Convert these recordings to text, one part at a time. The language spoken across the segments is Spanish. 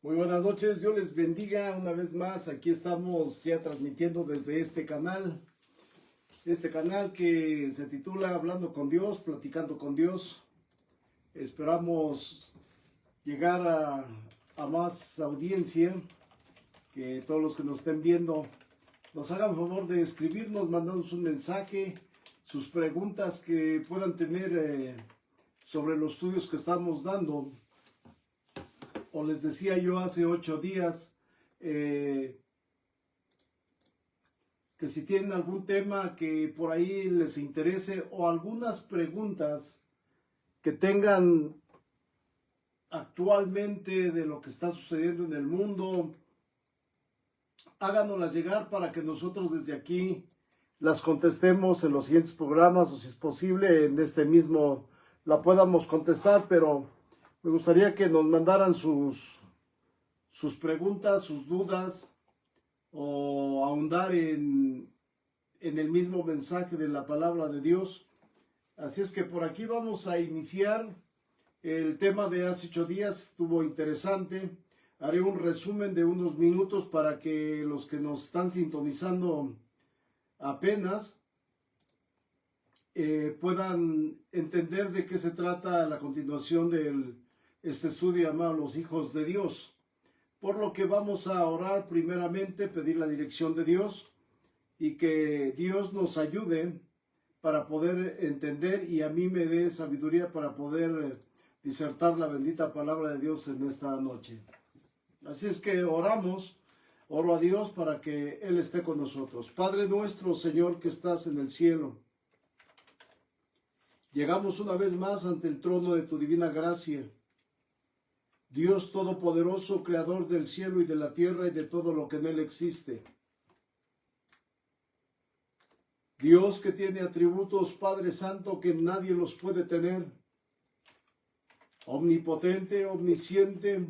Muy buenas noches, Dios les bendiga una vez más. Aquí estamos ya transmitiendo desde este canal que se titula Hablando con Dios, Platicando con Dios. Esperamos llegar a más audiencia, que todos los que nos estén viendo nos hagan favor de escribirnos, mandarnos un mensaje, sus preguntas que puedan tener sobre los estudios que estamos dando. O les decía yo hace 8 días que si tienen algún tema que por ahí les interese o algunas preguntas que tengan actualmente de lo que está sucediendo en el mundo, háganoslas llegar para que nosotros desde aquí las contestemos en los siguientes programas, o si es posible en este mismo la podamos contestar, pero me gustaría que nos mandaran sus preguntas, sus dudas, o ahondar en el mismo mensaje de la palabra de Dios. Así es que por aquí vamos a iniciar. El tema de hace 8 días estuvo interesante. Haré un resumen de unos minutos para que los que nos están sintonizando apenas puedan entender de qué se trata la continuación de este estudio llamado Los Hijos de Dios. Por lo que vamos a orar primeramente, pedir la dirección de Dios y que Dios nos ayude para poder entender, y a mí me dé sabiduría para poder disertar la bendita palabra de Dios en esta noche. Así es que oro a Dios para que Él esté con nosotros. Padre nuestro, Señor, que estás en el cielo, llegamos una vez más ante el trono de tu divina gracia. Dios Todopoderoso, Creador del cielo y de la tierra y de todo lo que en él existe. Dios que tiene atributos, Padre Santo, que nadie los puede tener. Omnipotente, omnisciente,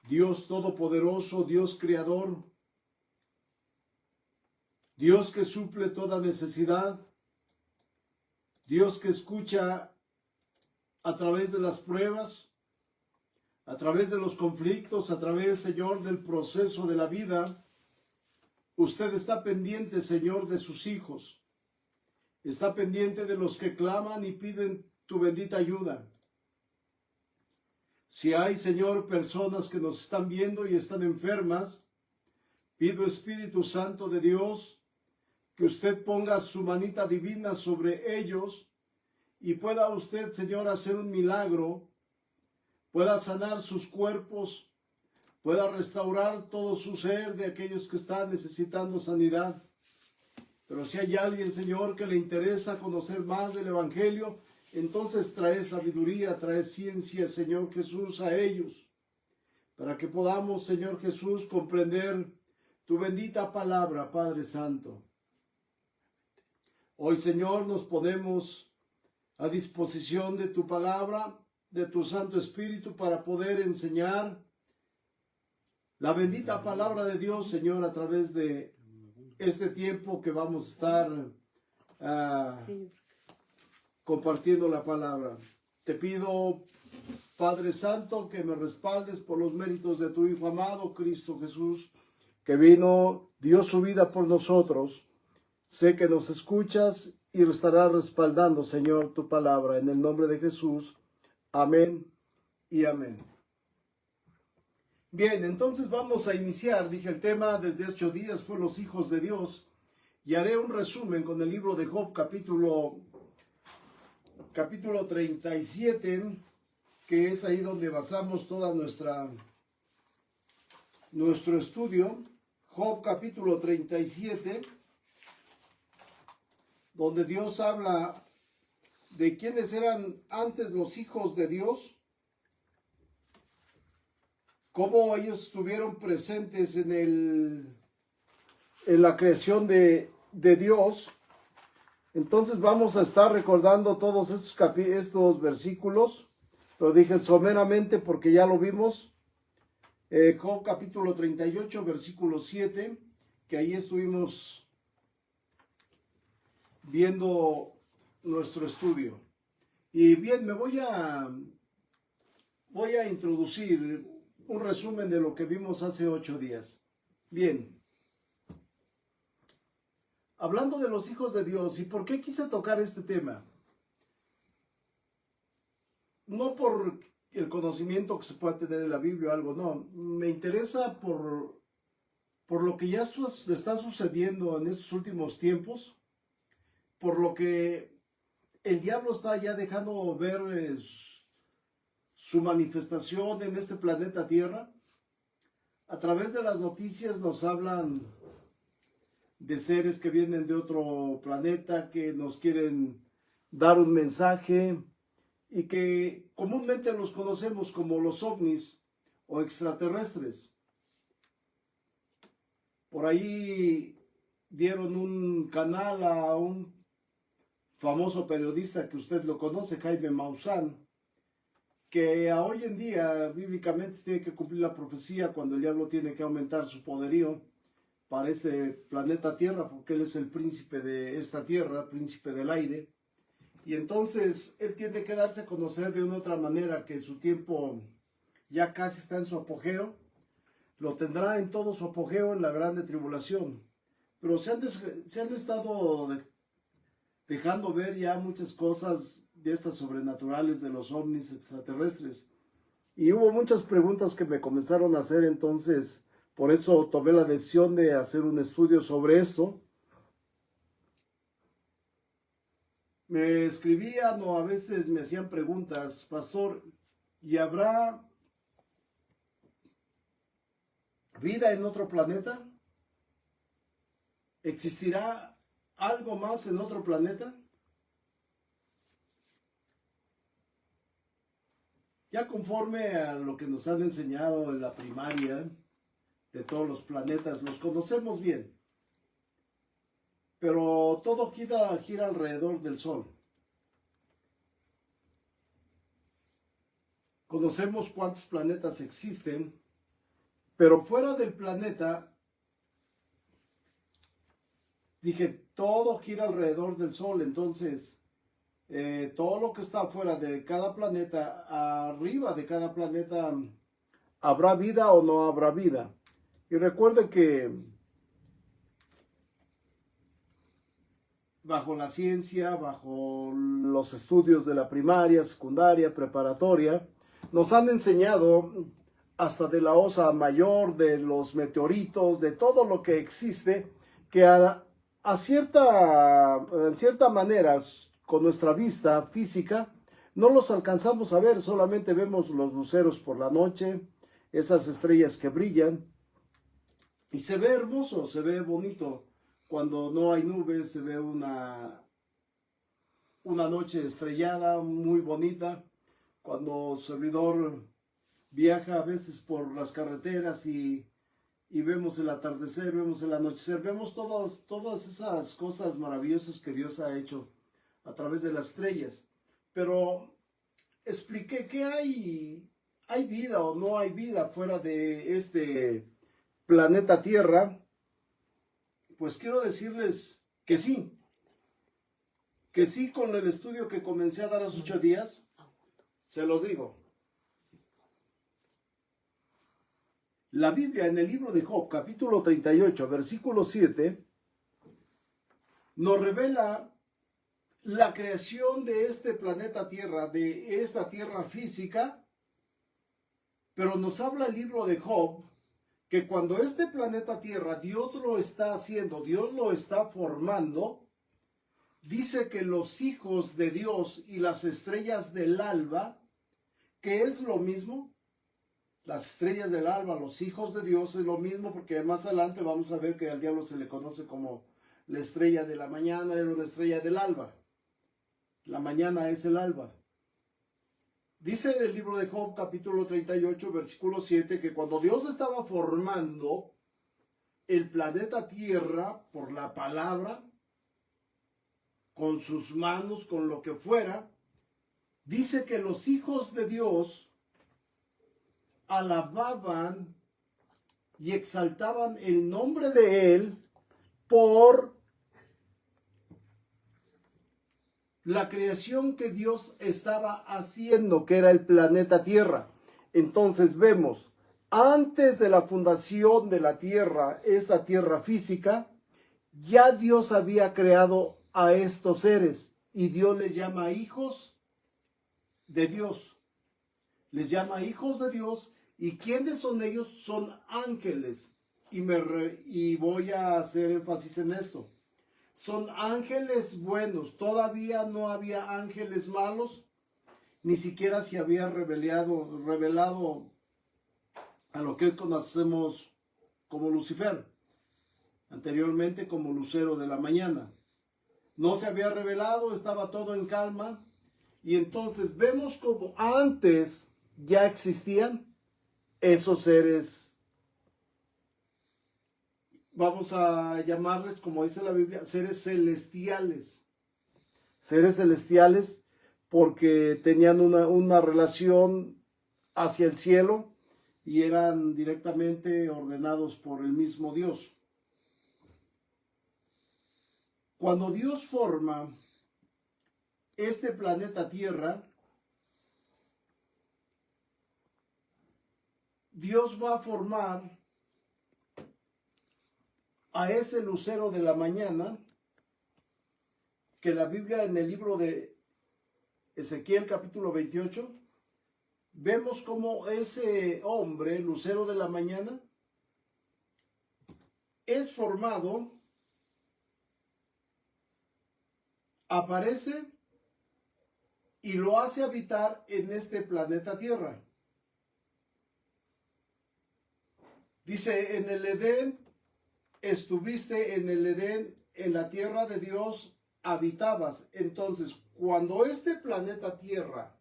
Dios Todopoderoso, Dios Creador. Dios que suple toda necesidad. Dios que escucha a través de las pruebas, a través de los conflictos, a través, Señor, del proceso de la vida. Usted está pendiente, Señor, de sus hijos. Está pendiente de los que claman y piden tu bendita ayuda. Si hay, Señor, personas que nos están viendo y están enfermas, pido, Espíritu Santo de Dios, que usted ponga su manita divina sobre ellos y pueda usted, Señor, hacer un milagro, pueda sanar sus cuerpos, pueda restaurar todo su ser de aquellos que están necesitando sanidad. Pero si hay alguien, Señor, que le interesa conocer más del Evangelio, entonces trae sabiduría, trae ciencia, Señor Jesús, a ellos, para que podamos, Señor Jesús, comprender tu bendita palabra, Padre Santo. Hoy, Señor, nos ponemos a disposición de tu palabra, de tu Santo Espíritu, para poder enseñar la bendita palabra de Dios, Señor, a través de este tiempo que vamos a estar compartiendo la palabra. Te pido, Padre Santo, que me respaldes por los méritos de tu Hijo amado, Cristo Jesús, que vino, dio su vida por nosotros. Sé que nos escuchas y lo estará respaldando, Señor, tu palabra. En el nombre de Jesús. Amén y amén. Bien, entonces vamos a iniciar. Dije, el tema desde hace 8 días fue los hijos de Dios. Y haré un resumen con el libro de Job, capítulo 37, que es ahí donde basamos toda nuestro estudio. Job, capítulo 37, donde Dios habla de quiénes eran antes los hijos de Dios, cómo ellos estuvieron presentes en la creación de Dios. Entonces vamos a estar recordando todos estos versículos, pero dije someramente porque ya lo vimos. Job capítulo 38, versículo 7, que ahí estuvimos viendo nuestro estudio. Y bien, me voy a introducir un resumen de lo que vimos hace 8 días. Bien, hablando de los hijos de Dios, ¿y por qué quise tocar este tema? No por el conocimiento que se pueda tener en la Biblia o algo, no. Me interesa por lo que ya está sucediendo en estos últimos tiempos, por lo que el diablo está ya dejando ver su manifestación en este planeta Tierra. A través de las noticias nos hablan de seres que vienen de otro planeta, que nos quieren dar un mensaje y que comúnmente los conocemos como los ovnis o extraterrestres. Por ahí dieron un canal a un famoso periodista que usted lo conoce, Jaime Maussan, que hoy en día bíblicamente se tiene que cumplir la profecía cuando el diablo tiene que aumentar su poderío para este planeta Tierra, porque él es el príncipe de esta tierra, príncipe del aire, y entonces él tiene que darse a conocer de una otra manera, que su tiempo ya casi está en su apogeo, lo tendrá en todo su apogeo en la grande tribulación, pero se han estado dejando ver ya muchas cosas de estas sobrenaturales de los ovnis extraterrestres. Y hubo muchas preguntas que me comenzaron a hacer, entonces por eso tomé la decisión de hacer un estudio sobre esto. Me escribían o a veces me hacían preguntas, pastor, ¿y habrá vida en otro planeta? ¿Existirá algo más en otro planeta? Ya conforme a lo que nos han enseñado en la primaria de todos los planetas, los conocemos bien. Pero todo gira alrededor del Sol. Conocemos cuántos planetas existen, pero fuera del planeta, dije, todo gira alrededor del Sol, entonces todo lo que está fuera de cada planeta, arriba de cada planeta, ¿habrá vida o no habrá vida? Y recuerden que bajo la ciencia, bajo los estudios de la primaria, secundaria, preparatoria, nos han enseñado hasta de la Osa Mayor, de los meteoritos, de todo lo que existe, que en cierta manera, con nuestra vista física, no los alcanzamos a ver, solamente vemos los luceros por la noche, esas estrellas que brillan, y se ve hermoso, se ve bonito. Cuando no hay nubes, se ve una noche estrellada, muy bonita. Cuando el servidor viaja a veces por las carreteras y vemos el atardecer, vemos el anochecer, vemos todas esas cosas maravillosas que Dios ha hecho a través de las estrellas. Pero expliqué que hay vida o no hay vida fuera de este planeta Tierra. Pues quiero decirles que sí con el estudio que comencé a dar hace 8 días, se los digo. La Biblia en el libro de Job, capítulo 38, versículo 7, nos revela la creación de este planeta Tierra, de esta Tierra física, pero nos habla el libro de Job que cuando este planeta Tierra Dios lo está haciendo, Dios lo está formando, dice que los hijos de Dios y las estrellas del alba, que es lo mismo, las estrellas del alba, los hijos de Dios es lo mismo, porque más adelante vamos a ver que al diablo se le conoce como la estrella de la mañana, era una estrella del alba. La mañana es el alba. Dice en el libro de Job, capítulo 38, versículo 7, que cuando Dios estaba formando el planeta Tierra por la palabra, con sus manos, con lo que fuera, dice que los hijos de Dios alababan y exaltaban el nombre de Él por la creación que Dios estaba haciendo, que era el planeta Tierra. Entonces vemos Antes de la fundación de la tierra, esa tierra física, ya Dios había creado a estos seres y Dios les llama hijos de Dios. Les llama hijos de Dios. ¿Y quiénes son ellos? Son ángeles. Y voy a hacer énfasis en esto. Son ángeles buenos. Todavía no había ángeles malos. Ni siquiera se había revelado a lo que hoy conocemos como Lucifer. Anteriormente como lucero de la mañana. No se había revelado, estaba todo en calma. Y entonces vemos como antes ya existían esos seres, vamos a llamarles, como dice la Biblia, seres celestiales. Seres celestiales porque tenían una relación hacia el cielo y eran directamente ordenados por el mismo Dios. Cuando Dios forma este planeta Tierra, Dios va a formar a ese lucero de la mañana que la Biblia en el libro de Ezequiel capítulo 28, vemos como ese hombre, lucero de la mañana, es formado, aparece y lo hace habitar en este planeta Tierra. Dice, en el Edén, estuviste en el Edén, en la tierra de Dios habitabas. Entonces, cuando este planeta Tierra,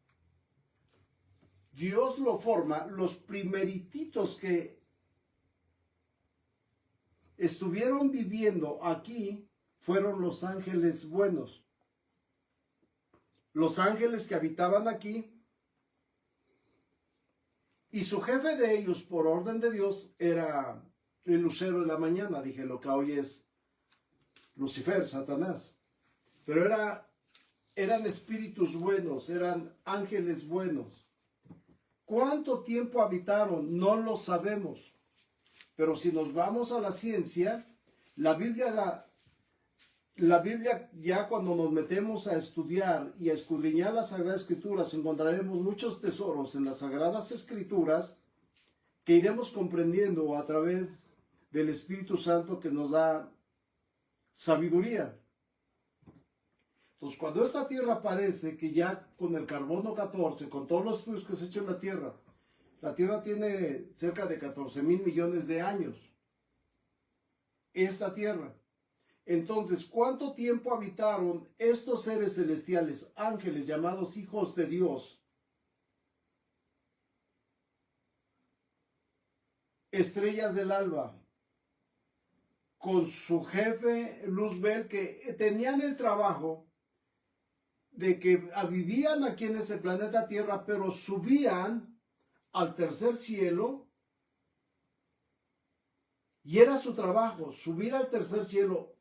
Dios lo forma, los primerititos que estuvieron viviendo aquí fueron los ángeles buenos. Los ángeles que habitaban aquí. Y su jefe de ellos, por orden de Dios, era el lucero de la mañana. Dije, lo que hoy es Lucifer, Satanás. Pero eran espíritus buenos, eran ángeles buenos. ¿Cuánto tiempo habitaron? No lo sabemos. Pero si nos vamos a la ciencia, la Biblia ya cuando nos metemos a estudiar y a escudriñar las Sagradas Escrituras, encontraremos muchos tesoros en las Sagradas Escrituras que iremos comprendiendo a través del Espíritu Santo que nos da sabiduría. Entonces, cuando esta tierra aparece, que ya con el carbono 14, con todos los estudios que se han hecho en la tierra tiene cerca de 14,000 millones de años. Esta tierra. Entonces, ¿cuánto tiempo habitaron estos seres celestiales, ángeles llamados hijos de Dios? Estrellas del alba, con su jefe Luzbel, que tenían el trabajo de que vivían aquí en ese planeta Tierra, pero subían al tercer cielo, y era su trabajo, subir al tercer cielo,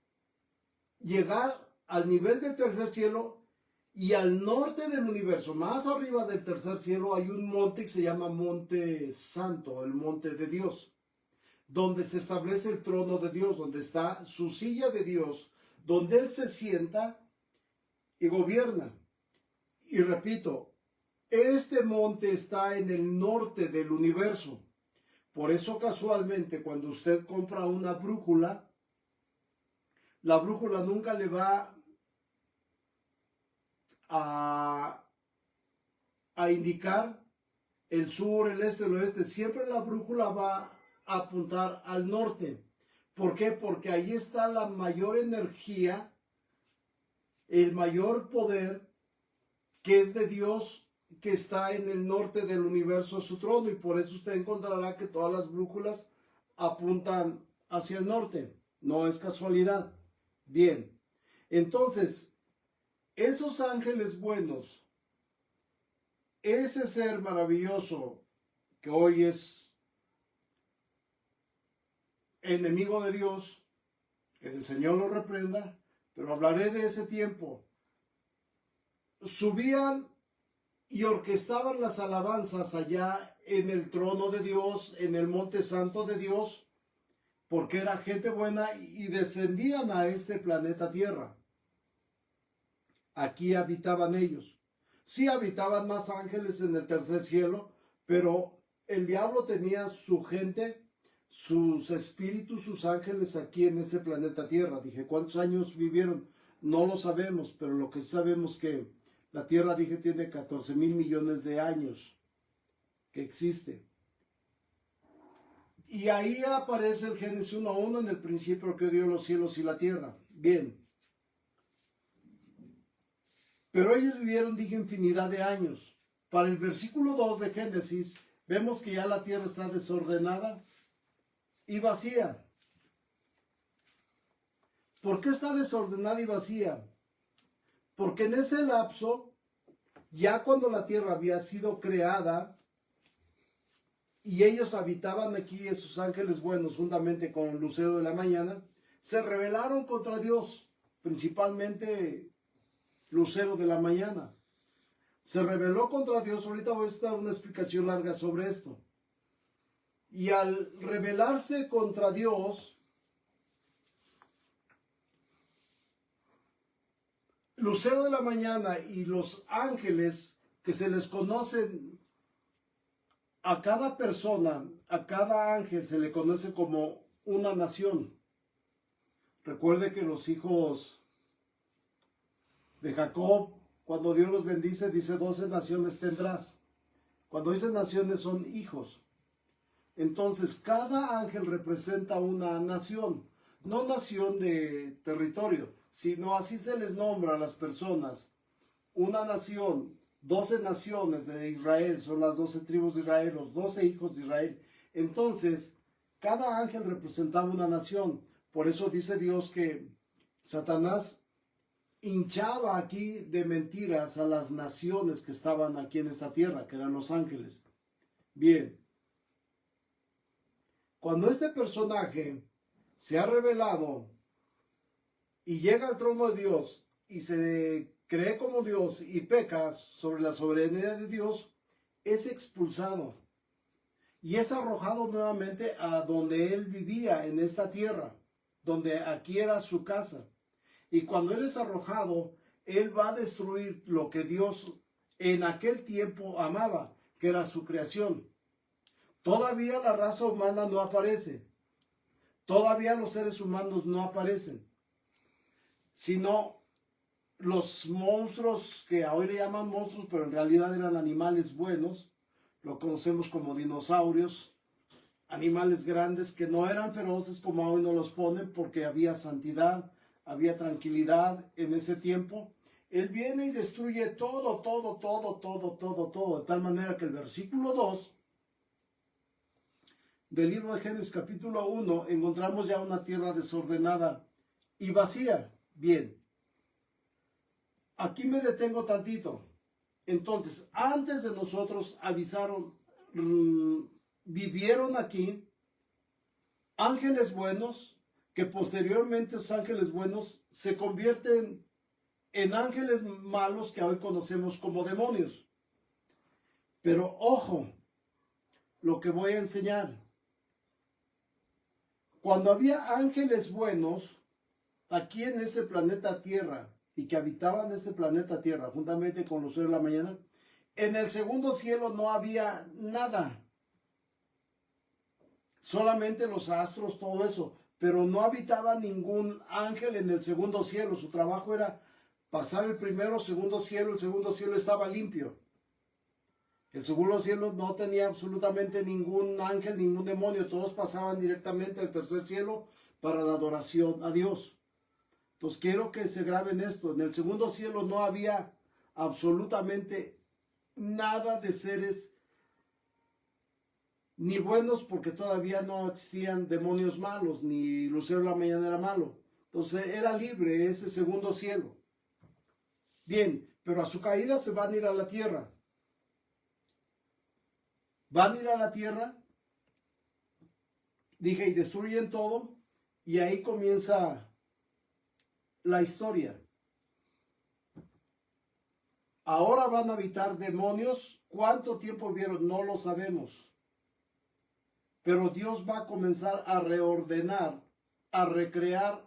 llegar al nivel del tercer cielo, y al norte del universo, más arriba del tercer cielo, hay un monte que se llama Monte Santo, el monte de Dios, donde se establece el trono de Dios, donde está su silla de Dios, donde Él se sienta y gobierna. Y repito, este monte está en el norte del universo. Por eso casualmente cuando usted compra una brújula, la brújula nunca le va a indicar el sur, el este, el oeste. Siempre la brújula va a apuntar al norte. ¿Por qué? Porque ahí está la mayor energía, el mayor poder que es de Dios, que está en el norte del universo, su trono, y por eso usted encontrará que todas las brújulas apuntan hacia el norte. No es casualidad. Bien, entonces, esos ángeles buenos, ese ser maravilloso que hoy es enemigo de Dios, que el Señor lo reprenda, pero hablaré de ese tiempo. Subían y orquestaban las alabanzas allá en el trono de Dios, en el monte santo de Dios, porque era gente buena y descendían a este planeta Tierra. Aquí habitaban ellos. Sí habitaban más ángeles en el tercer cielo, pero el diablo tenía su gente, sus espíritus, sus ángeles aquí en este planeta Tierra. Dije, ¿cuántos años vivieron? No lo sabemos, pero lo que sabemos que la Tierra, dije, tiene 14,000 millones de años que existe. Y ahí aparece el Génesis 1:1, en el principio que dio los cielos y la tierra. Bien. Pero ellos vivieron, dije, infinidad de años. Para el versículo 2 de Génesis, vemos que ya la tierra está desordenada y vacía. ¿Por qué está desordenada y vacía? Porque en ese lapso, ya cuando la tierra había sido creada, y ellos habitaban aquí, esos ángeles buenos, juntamente con el lucero de la mañana, se rebelaron contra Dios, principalmente lucero de la mañana. Se rebeló contra Dios. Ahorita voy a dar una explicación larga sobre esto. Y al rebelarse contra Dios, lucero de la mañana y los ángeles que se les conocen, a cada persona, a cada ángel se le conoce como una nación. Recuerde que los hijos de Jacob, cuando Dios los bendice, dice 12 naciones tendrás. Cuando dice naciones son hijos. Entonces, cada ángel representa una nación. No nación de territorio, sino así se les nombra a las personas. Una nación. 12 naciones de Israel, son las 12 tribus de Israel, los 12 hijos de Israel. Entonces, cada ángel representaba una nación. Por eso dice Dios que Satanás hinchaba aquí de mentiras a las naciones que estaban aquí en esta tierra, que eran los ángeles. Bien, cuando este personaje se ha revelado y llega al trono de Dios y se cree como Dios y peca sobre la soberanía de Dios, es expulsado y es arrojado nuevamente a donde él vivía, en esta tierra, donde aquí era su casa. Y cuando él es arrojado, él va a destruir lo que Dios en aquel tiempo amaba, que era su creación. Todavía la raza humana no aparece, todavía los seres humanos no aparecen, sino los monstruos, que hoy le llaman monstruos, pero en realidad eran animales buenos, lo conocemos como dinosaurios, animales grandes que no eran feroces como hoy nos los ponen, porque había santidad, había tranquilidad en ese tiempo. Él viene y destruye todo, de tal manera que el versículo 2 del libro de Génesis capítulo 1, encontramos ya una tierra desordenada y vacía. Bien. Aquí me detengo tantito. Entonces, antes de nosotros avisaron, vivieron aquí ángeles buenos, que posteriormente esos ángeles buenos se convierten en ángeles malos que hoy conocemos como demonios. Pero ojo, lo que voy a enseñar. Cuando había ángeles buenos aquí en ese planeta Tierra, y que habitaban este planeta Tierra, juntamente con los cielos de la mañana, en el segundo cielo no había nada. Solamente los astros, todo eso. Pero no habitaba ningún ángel en el segundo cielo. Su trabajo era pasar el primero, segundo cielo. El segundo cielo estaba limpio. El segundo cielo no tenía absolutamente ningún ángel, ningún demonio. Todos pasaban directamente al tercer cielo para la adoración a Dios. Entonces quiero que se graben esto. En el segundo cielo no había absolutamente nada de seres ni buenos, porque todavía no existían demonios malos, ni lucero de la mañana era malo. Entonces era libre ese segundo cielo. Bien, pero a su caída se van a ir a la tierra. Van a ir a la tierra, dije, y destruyen todo, y ahí comienza la historia. Ahora van a habitar demonios. ¿Cuánto tiempo vieron? No lo sabemos. Pero Dios va a comenzar a reordenar, a recrear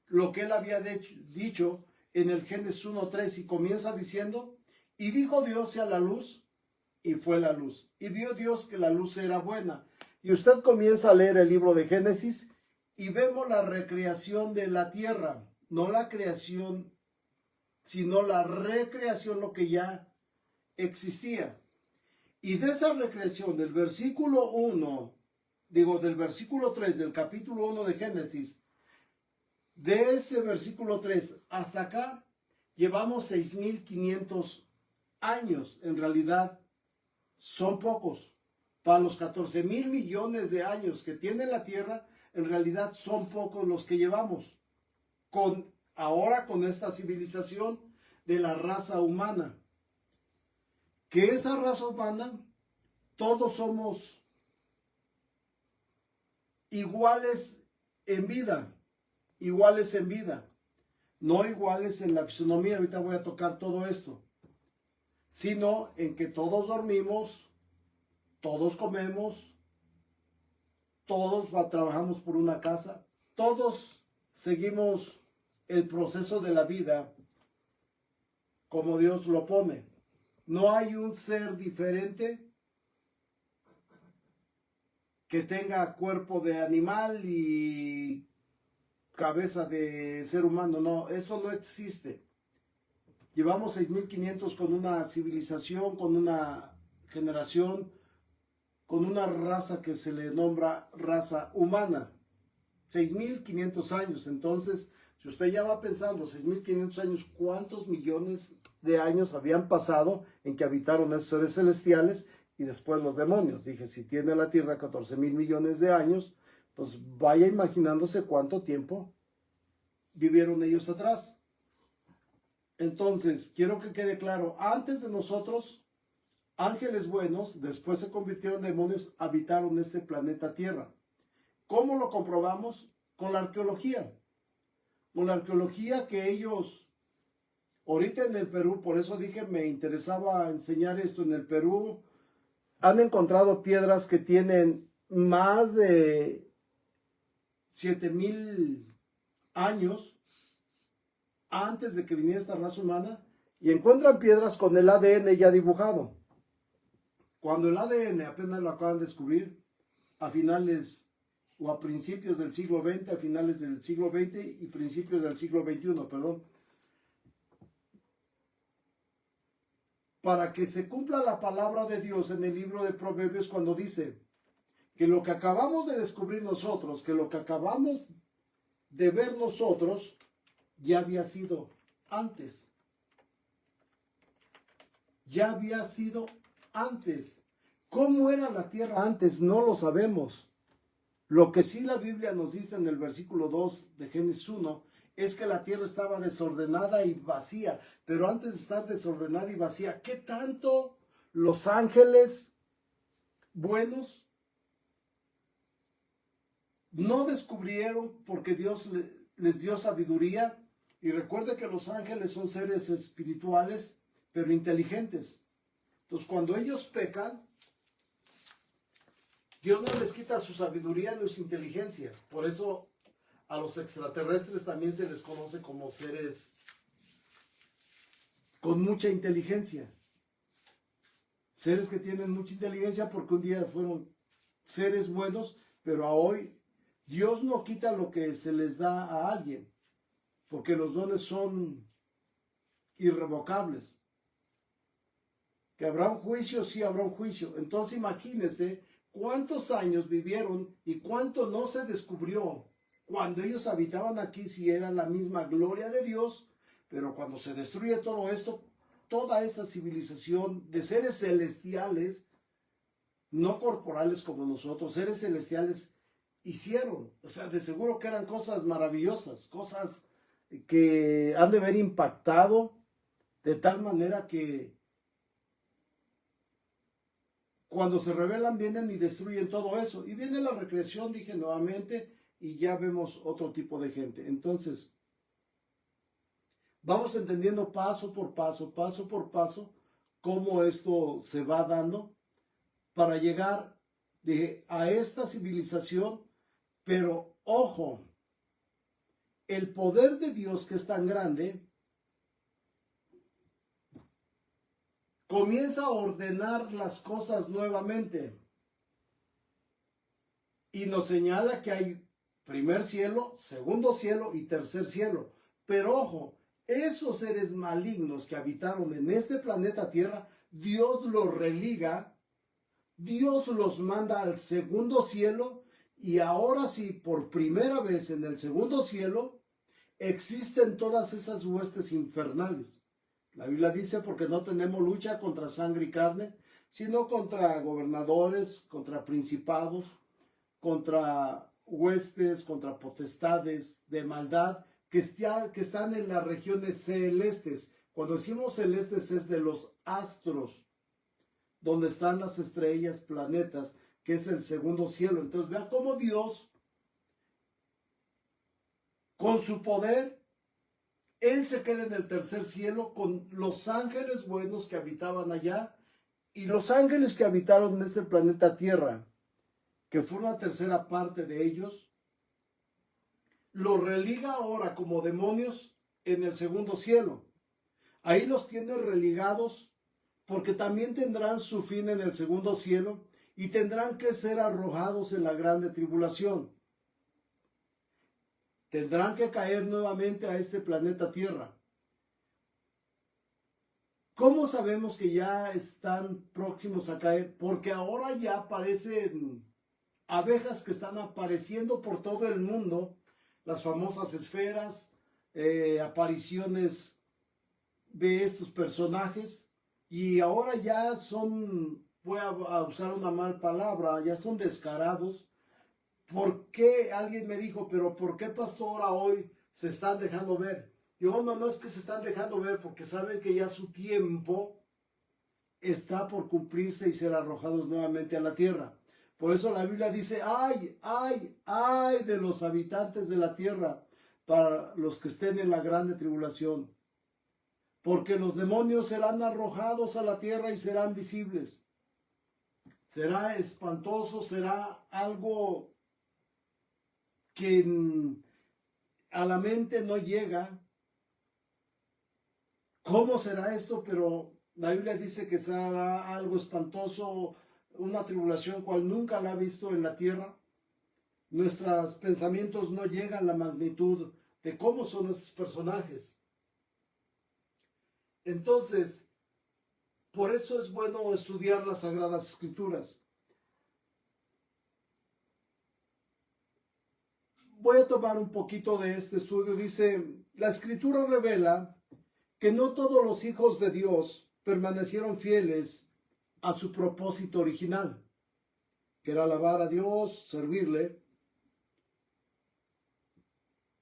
lo que él había dicho en el Génesis 1:3, y comienza diciendo, y dijo Dios sea la luz, y fue la luz. Y vio Dios que la luz era buena. Y usted comienza a leer el libro de Génesis y vemos la recreación de la tierra, no la creación, sino la recreación, lo que ya existía. Y de esa recreación del versículo 1, del versículo 3 del capítulo 1 de Génesis, de ese versículo 3 hasta acá, llevamos 6,500 años. En realidad, son pocos. Para los 14,000 millones de años que tiene la Tierra, en realidad son pocos los que llevamos. Ahora con esta civilización de la raza humana. Que esa raza humana, todos somos iguales en vida. Iguales en vida, no iguales en la fisonomía, ahorita voy a tocar todo esto, sino en que todos dormimos, todos comemos, todos trabajamos por una casa, todos seguimos el proceso de la vida como Dios lo pone. No hay un ser diferente que tenga cuerpo de animal y cabeza de ser humano. No, eso no existe. Llevamos 6,500 con una civilización, con una generación, con una raza que se le nombra raza humana. 6,500 años. Entonces, si usted ya va pensando 6,500 años, ¿cuántos millones de años habían pasado en que habitaron esos seres celestiales y después los demonios? Dije, si tiene la Tierra 14,000 millones de años, pues vaya imaginándose cuánto tiempo vivieron ellos atrás. Entonces, quiero que quede claro, antes de nosotros, ángeles buenos, después se convirtieron en demonios, habitaron este planeta Tierra. ¿Cómo lo comprobamos? Con la arqueología. Con la arqueología que ellos, ahorita en el Perú, por eso dije, me interesaba enseñar esto, en el Perú han encontrado piedras que tienen más de 7,000 años antes de que viniera esta raza humana, y encuentran piedras con el ADN ya dibujado. Cuando el ADN apenas lo acaban de descubrir, a finales o a principios del siglo XX, a finales del siglo XX y principios del siglo XXI, perdón. Para que se cumpla la palabra de Dios en el libro de Proverbios cuando dice que lo que acabamos de descubrir nosotros, que lo que acabamos de ver nosotros, ya había sido antes. Ya había sido antes. ¿Cómo era la tierra antes? No lo sabemos. Lo que sí la Biblia nos dice en el versículo 2 de Génesis 1 es que la tierra estaba desordenada y vacía. Pero antes de estar desordenada y vacía, ¿qué tanto los ángeles buenos no descubrieron porque Dios les dio sabiduría? Y recuerde que los ángeles son seres espirituales, pero inteligentes. Entonces, cuando ellos pecan, Dios no les quita su sabiduría ni su inteligencia. Por eso a los extraterrestres también se les conoce como seres con mucha inteligencia. Seres que tienen mucha inteligencia porque un día fueron seres buenos, pero a hoy Dios no quita lo que se les da a alguien, porque los dones son irrevocables. Que habrá un juicio, sí habrá un juicio. Entonces imagínense cuántos años vivieron y cuánto no se descubrió cuando ellos habitaban aquí, si era la misma gloria de Dios, pero cuando se destruye todo esto, toda esa civilización de seres celestiales, no corporales como nosotros, seres celestiales hicieron. O sea, de seguro que eran cosas maravillosas, cosas que han de haber impactado de tal manera que cuando se rebelan vienen y destruyen todo eso. Y viene la recreación, dije nuevamente, y ya vemos otro tipo de gente. Entonces, Vamos entendiendo paso por paso, cómo esto se va dando para llegar a esta civilización. Pero ojo, el poder de Dios, que es tan grande, comienza a ordenar las cosas nuevamente y nos señala que hay primer cielo, segundo cielo y tercer cielo. Pero ojo, esos seres malignos que habitaron en este planeta Tierra, Dios los religa, Dios los manda al segundo cielo, y ahora sí, por primera vez en el segundo cielo, existen todas esas huestes infernales. La Biblia dice, porque no tenemos lucha contra sangre y carne, sino contra gobernadores, contra principados, contra huestes, contra potestades de maldad que están en las regiones celestes. Cuando decimos celestes es de los astros, donde están las estrellas, planetas, que es el segundo cielo. Entonces vea cómo Dios, con su poder, Él se queda en el tercer cielo con los ángeles buenos que habitaban allá y los ángeles que habitaron en este planeta Tierra, que fue una tercera parte de ellos, los religa ahora como demonios en el segundo cielo. Ahí los tiene religados porque también tendrán su fin en el segundo cielo y tendrán que ser arrojados en la grande tribulación. Tendrán que caer nuevamente a este planeta Tierra. ¿Cómo sabemos que ya están próximos a caer? Porque ahora ya aparecen abejas que están apareciendo por todo el mundo, las famosas esferas, apariciones de estos personajes, y ahora ya son, voy a usar una mal palabra, ya son descarados. ¿Por qué? Alguien me dijo, pero ¿por qué, pastora, hoy se están dejando ver? Yo, no es que se están dejando ver, porque saben que ya su tiempo está por cumplirse y ser arrojados nuevamente a la tierra. Por eso la Biblia dice, ay de los habitantes de la tierra, para los que estén en la grande tribulación. Porque los demonios serán arrojados a la tierra y serán visibles. Será espantoso, será algo que a la mente no llega. ¿Cómo será esto? Pero la Biblia dice que será algo espantoso, una tribulación cual nunca la ha visto en la tierra. Nuestros pensamientos no llegan a la magnitud de cómo son estos personajes. Entonces, por eso es bueno estudiar las Sagradas Escrituras. Voy a tomar un poquito de este estudio. Dice, la Escritura revela que no todos los hijos de Dios permanecieron fieles a su propósito original, que era alabar a Dios, servirle.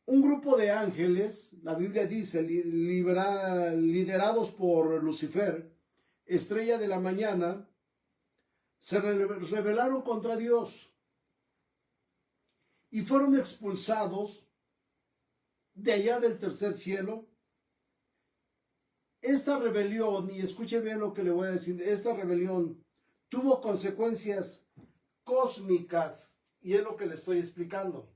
Un grupo de ángeles, la Biblia dice, liderados por Lucifer, estrella de la mañana, se rebelaron contra Dios y fueron expulsados de allá del tercer cielo. Esta rebelión, y escuche bien lo que le voy a decir, esta rebelión tuvo consecuencias cósmicas, y es lo que le estoy explicando.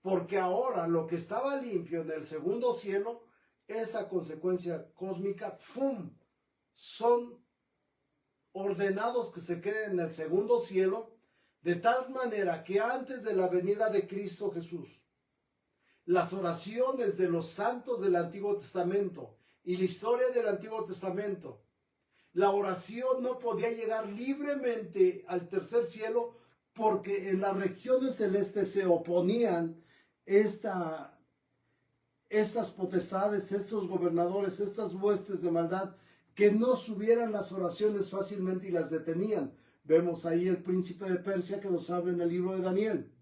Porque ahora lo que estaba limpio en el segundo cielo, esa consecuencia cósmica, ¡fum!, son ordenados que se queden en el segundo cielo, de tal manera que antes de la venida de Cristo Jesús, las oraciones de los santos del Antiguo Testamento y la historia del Antiguo Testamento, la oración no podía llegar libremente al tercer cielo, porque en las regiones celestes se oponían estas potestades, estos gobernadores, estas huestes de maldad, que no subieran las oraciones fácilmente y las detenían. Vemos ahí el príncipe de Persia que nos habla en el libro de Daniel.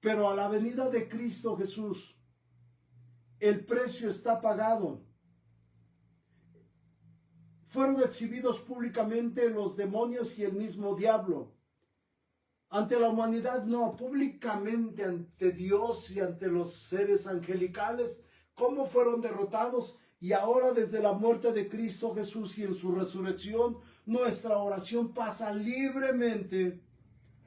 Pero a la venida de Cristo Jesús, el precio está pagado. Fueron exhibidos públicamente los demonios y el mismo diablo. Ante la humanidad no, públicamente ante Dios y ante los seres angelicales, cómo fueron derrotados, y ahora desde la muerte de Cristo Jesús y en su resurrección, nuestra oración pasa libremente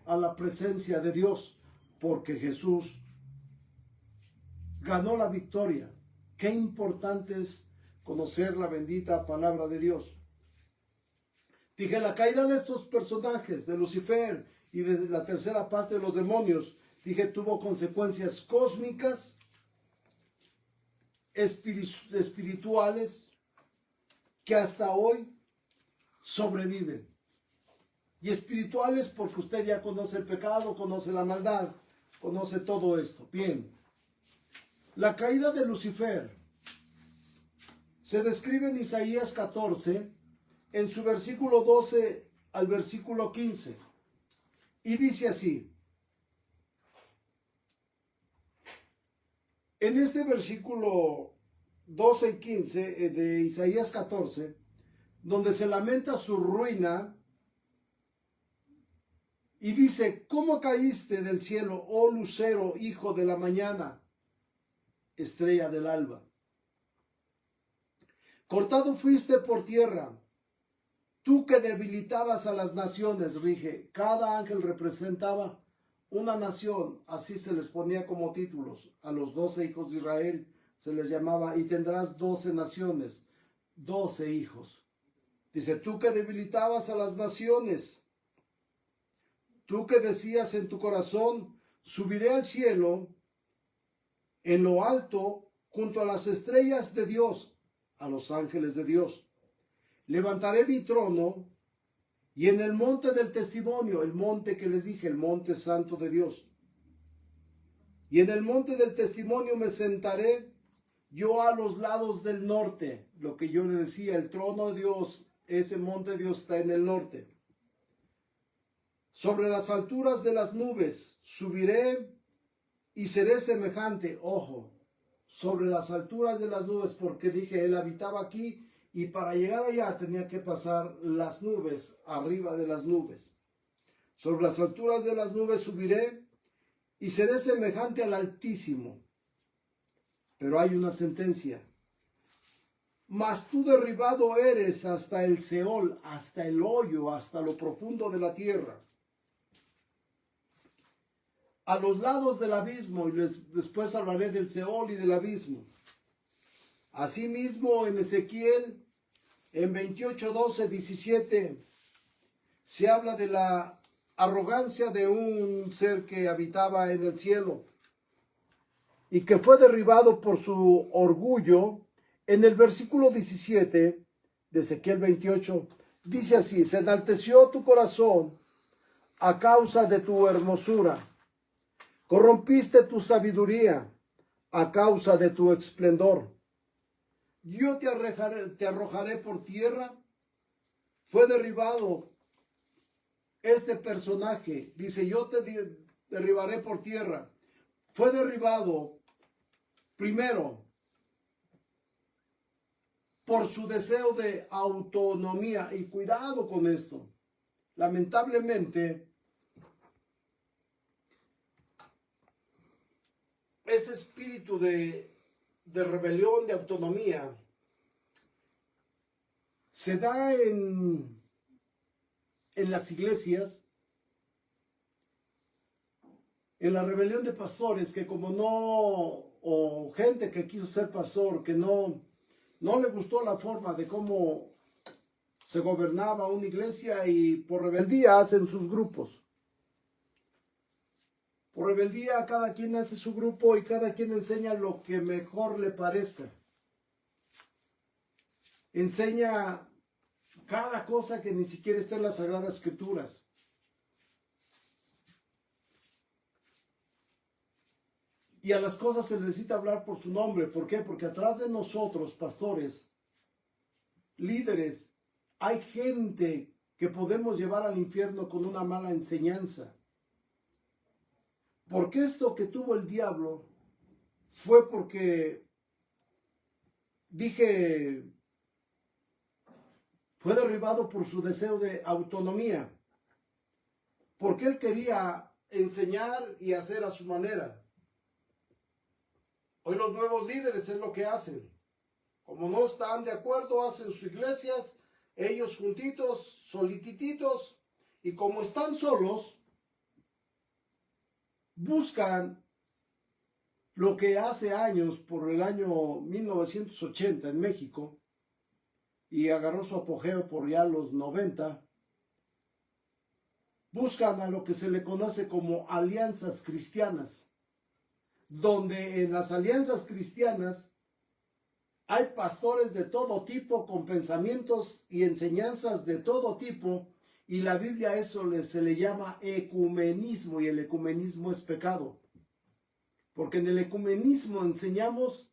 a la presencia de Dios, porque Jesús ganó la victoria. Qué importante es conocer la bendita palabra de Dios. Dije, la caída de estos personajes, de Lucifer y de la tercera parte de los demonios, dije, tuvo consecuencias cósmicas, espirituales, que hasta hoy sobreviven. Y espirituales porque usted ya conoce el pecado, conoce la maldad, conoce todo esto. Bien, la caída de Lucifer se describe en Isaías 14, en su versículo 12 al versículo 15. Y dice así: en este versículo 12 y 15 de Isaías 14, donde se lamenta su ruina, y dice: ¿cómo caíste del cielo, oh lucero, hijo de la mañana, estrella del alba? Cortado fuiste por tierra, tú que debilitabas a las naciones. Rige, cada ángel representaba una nación, así se les ponía como títulos. A los 12 hijos de Israel se les llamaba, y tendrás 12 naciones, 12 hijos. Dice, tú que debilitabas a las naciones, tú que decías en tu corazón, subiré al cielo, en lo alto, junto a las estrellas de Dios, a los ángeles de Dios. Levantaré mi trono, y en el monte del testimonio, el monte que les dije, el monte santo de Dios, y en el monte del testimonio me sentaré yo a los lados del norte. Lo que yo le decía, el trono de Dios, ese monte de Dios está en el norte. Sobre las alturas de las nubes subiré y seré semejante, ojo, sobre las alturas de las nubes, porque dije, él habitaba aquí, y para llegar allá tenía que pasar las nubes, arriba de las nubes. Sobre las alturas de las nubes subiré y seré semejante al Altísimo. Pero hay una sentencia: mas tú derribado eres hasta el Seol, hasta el hoyo, hasta lo profundo de la tierra, a los lados del abismo. Y después hablaré del Seol y del abismo. Asimismo, en Ezequiel, en 28, 12, 17, se habla de la arrogancia de un ser que habitaba en el cielo y que fue derribado por su orgullo. En el versículo 17 de Ezequiel 28, dice así: se enalteció tu corazón a causa de tu hermosura, corrompiste tu sabiduría a causa de tu esplendor. Yo te arrojaré por tierra. Fue derribado este personaje. Dice, yo te derribaré por tierra. Fue derribado primero por su deseo de autonomía. Y cuidado con esto. Lamentablemente, ese espíritu de rebelión, de autonomía, se da en las iglesias, en la rebelión de pastores que como no, o gente que quiso ser pastor, que no le gustó la forma de cómo se gobernaba una iglesia, y por rebeldía hacen sus grupos. Por rebeldía cada quien hace su grupo y cada quien enseña lo que mejor le parezca. Enseña cada cosa que ni siquiera está en las Sagradas Escrituras. Y a las cosas se necesita hablar por su nombre. ¿Por qué? Porque atrás de nosotros, pastores, líderes, hay gente que podemos llevar al infierno con una mala enseñanza. Porque esto que tuvo el diablo fue porque, dije, fue derribado por su deseo de autonomía. Porque él quería enseñar y hacer a su manera. Hoy los nuevos líderes es lo que hacen. Como no están de acuerdo, hacen sus iglesias, ellos juntitos, solitititos, y como están solos, buscan lo que hace años, por el año 1980 en México, y agarró su apogeo por ya los 90, buscan a lo que se le conoce como alianzas cristianas, donde en las alianzas cristianas hay pastores de todo tipo, con pensamientos y enseñanzas de todo tipo, y la Biblia a eso se le llama ecumenismo, y el ecumenismo es pecado. Porque en el ecumenismo enseñamos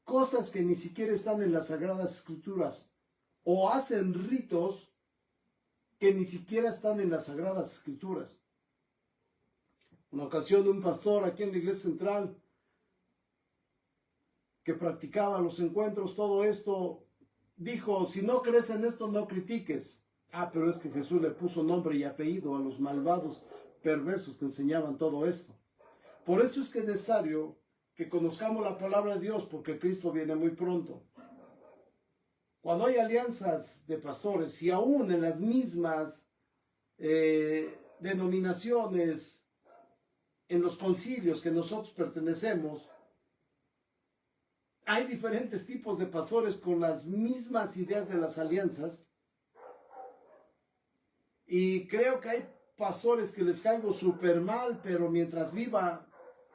cosas que ni siquiera están en las Sagradas Escrituras, o hacen ritos que ni siquiera están en las Sagradas Escrituras. Una ocasión un pastor aquí en la iglesia central que practicaba los encuentros, todo esto, dijo: si no crees en esto, no critiques. Pero es que Jesús le puso nombre y apellido a los malvados perversos que enseñaban todo esto. Por eso es que es necesario que conozcamos la palabra de Dios, porque Cristo viene muy pronto. Cuando hay alianzas de pastores, y aún en las mismas denominaciones, en los concilios que nosotros pertenecemos, hay diferentes tipos de pastores con las mismas ideas de las alianzas, y creo que hay pastores que les caigo súper mal, pero mientras viva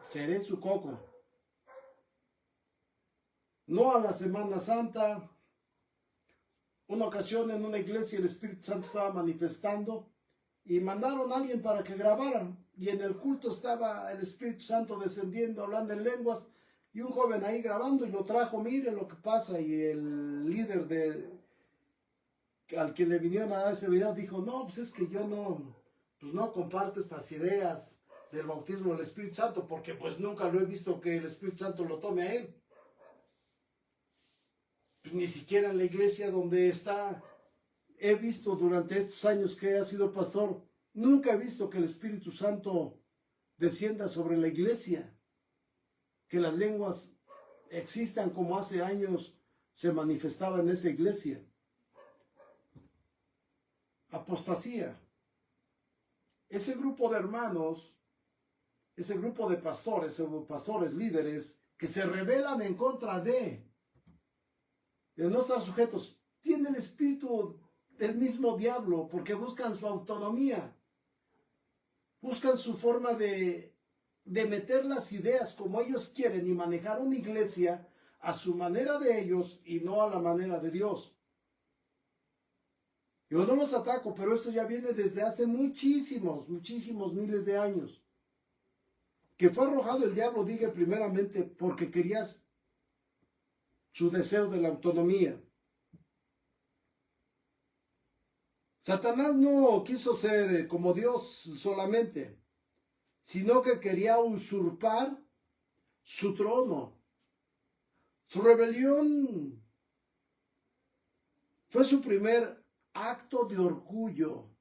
seré su coco. No a la Semana Santa. Una ocasión en una iglesia el Espíritu Santo estaba manifestando y mandaron a alguien para que grabaran, y en el culto estaba el Espíritu Santo descendiendo, hablando en lenguas, y un joven ahí grabando, y lo trajo: mire lo que pasa. Y el líder al que le vinieron a dar ese video dijo: no, pues es que yo no comparto estas ideas del bautismo del Espíritu Santo, porque pues nunca lo he visto que el Espíritu Santo lo tome a él. Pues ni siquiera en la iglesia donde está, he visto durante estos años que he sido pastor, nunca he visto que el Espíritu Santo descienda sobre la iglesia, que las lenguas existan como hace años se manifestaba en esa iglesia. Apostasía. Ese grupo de hermanos, ese grupo de pastores líderes, que se rebelan en contra de no estar sujetos, tienen el espíritu del mismo diablo, porque buscan su autonomía, buscan su forma de meter las ideas como ellos quieren y manejar una iglesia a su manera de ellos y no a la manera de Dios. Yo no los ataco, pero esto ya viene desde hace muchísimos miles de años. Que fue arrojado el diablo, dije, primeramente porque querías su deseo de la autonomía. Satanás no quiso ser como Dios solamente, sino que quería usurpar su trono. Su rebelión fue su primer acto de orgullo.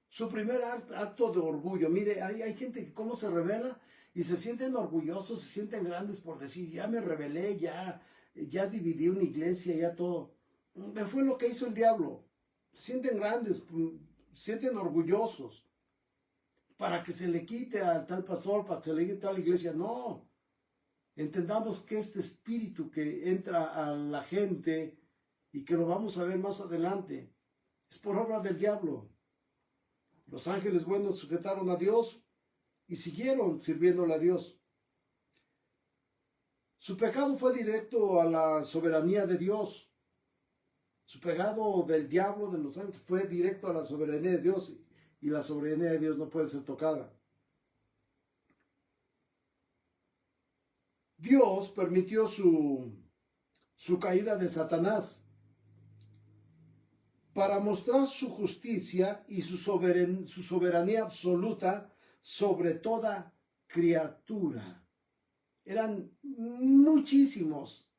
Su primer acto de orgullo. Mire, hay gente que cómo se rebela y se sienten orgullosos, se sienten grandes por decir: ya me rebelé, ya dividí una iglesia, ya todo. Fue lo que hizo el diablo. Se sienten grandes, se sienten orgullosos, para que se le quite a tal pastor, para que se le quite a tal iglesia. No, entendamos que este espíritu que entra a la gente, y que lo vamos a ver más adelante, es por obra del diablo. Los ángeles buenos sujetaron a Dios y siguieron sirviéndole a Dios. Su pecado fue directo a la soberanía de Dios. Su pecado del diablo, de los ángeles, fue directo a la soberanía de Dios, y la soberanía de Dios no puede ser tocada. Dios permitió su caída de Satanás para mostrar su justicia y su soberanía absoluta sobre toda criatura. Eran muchísimos,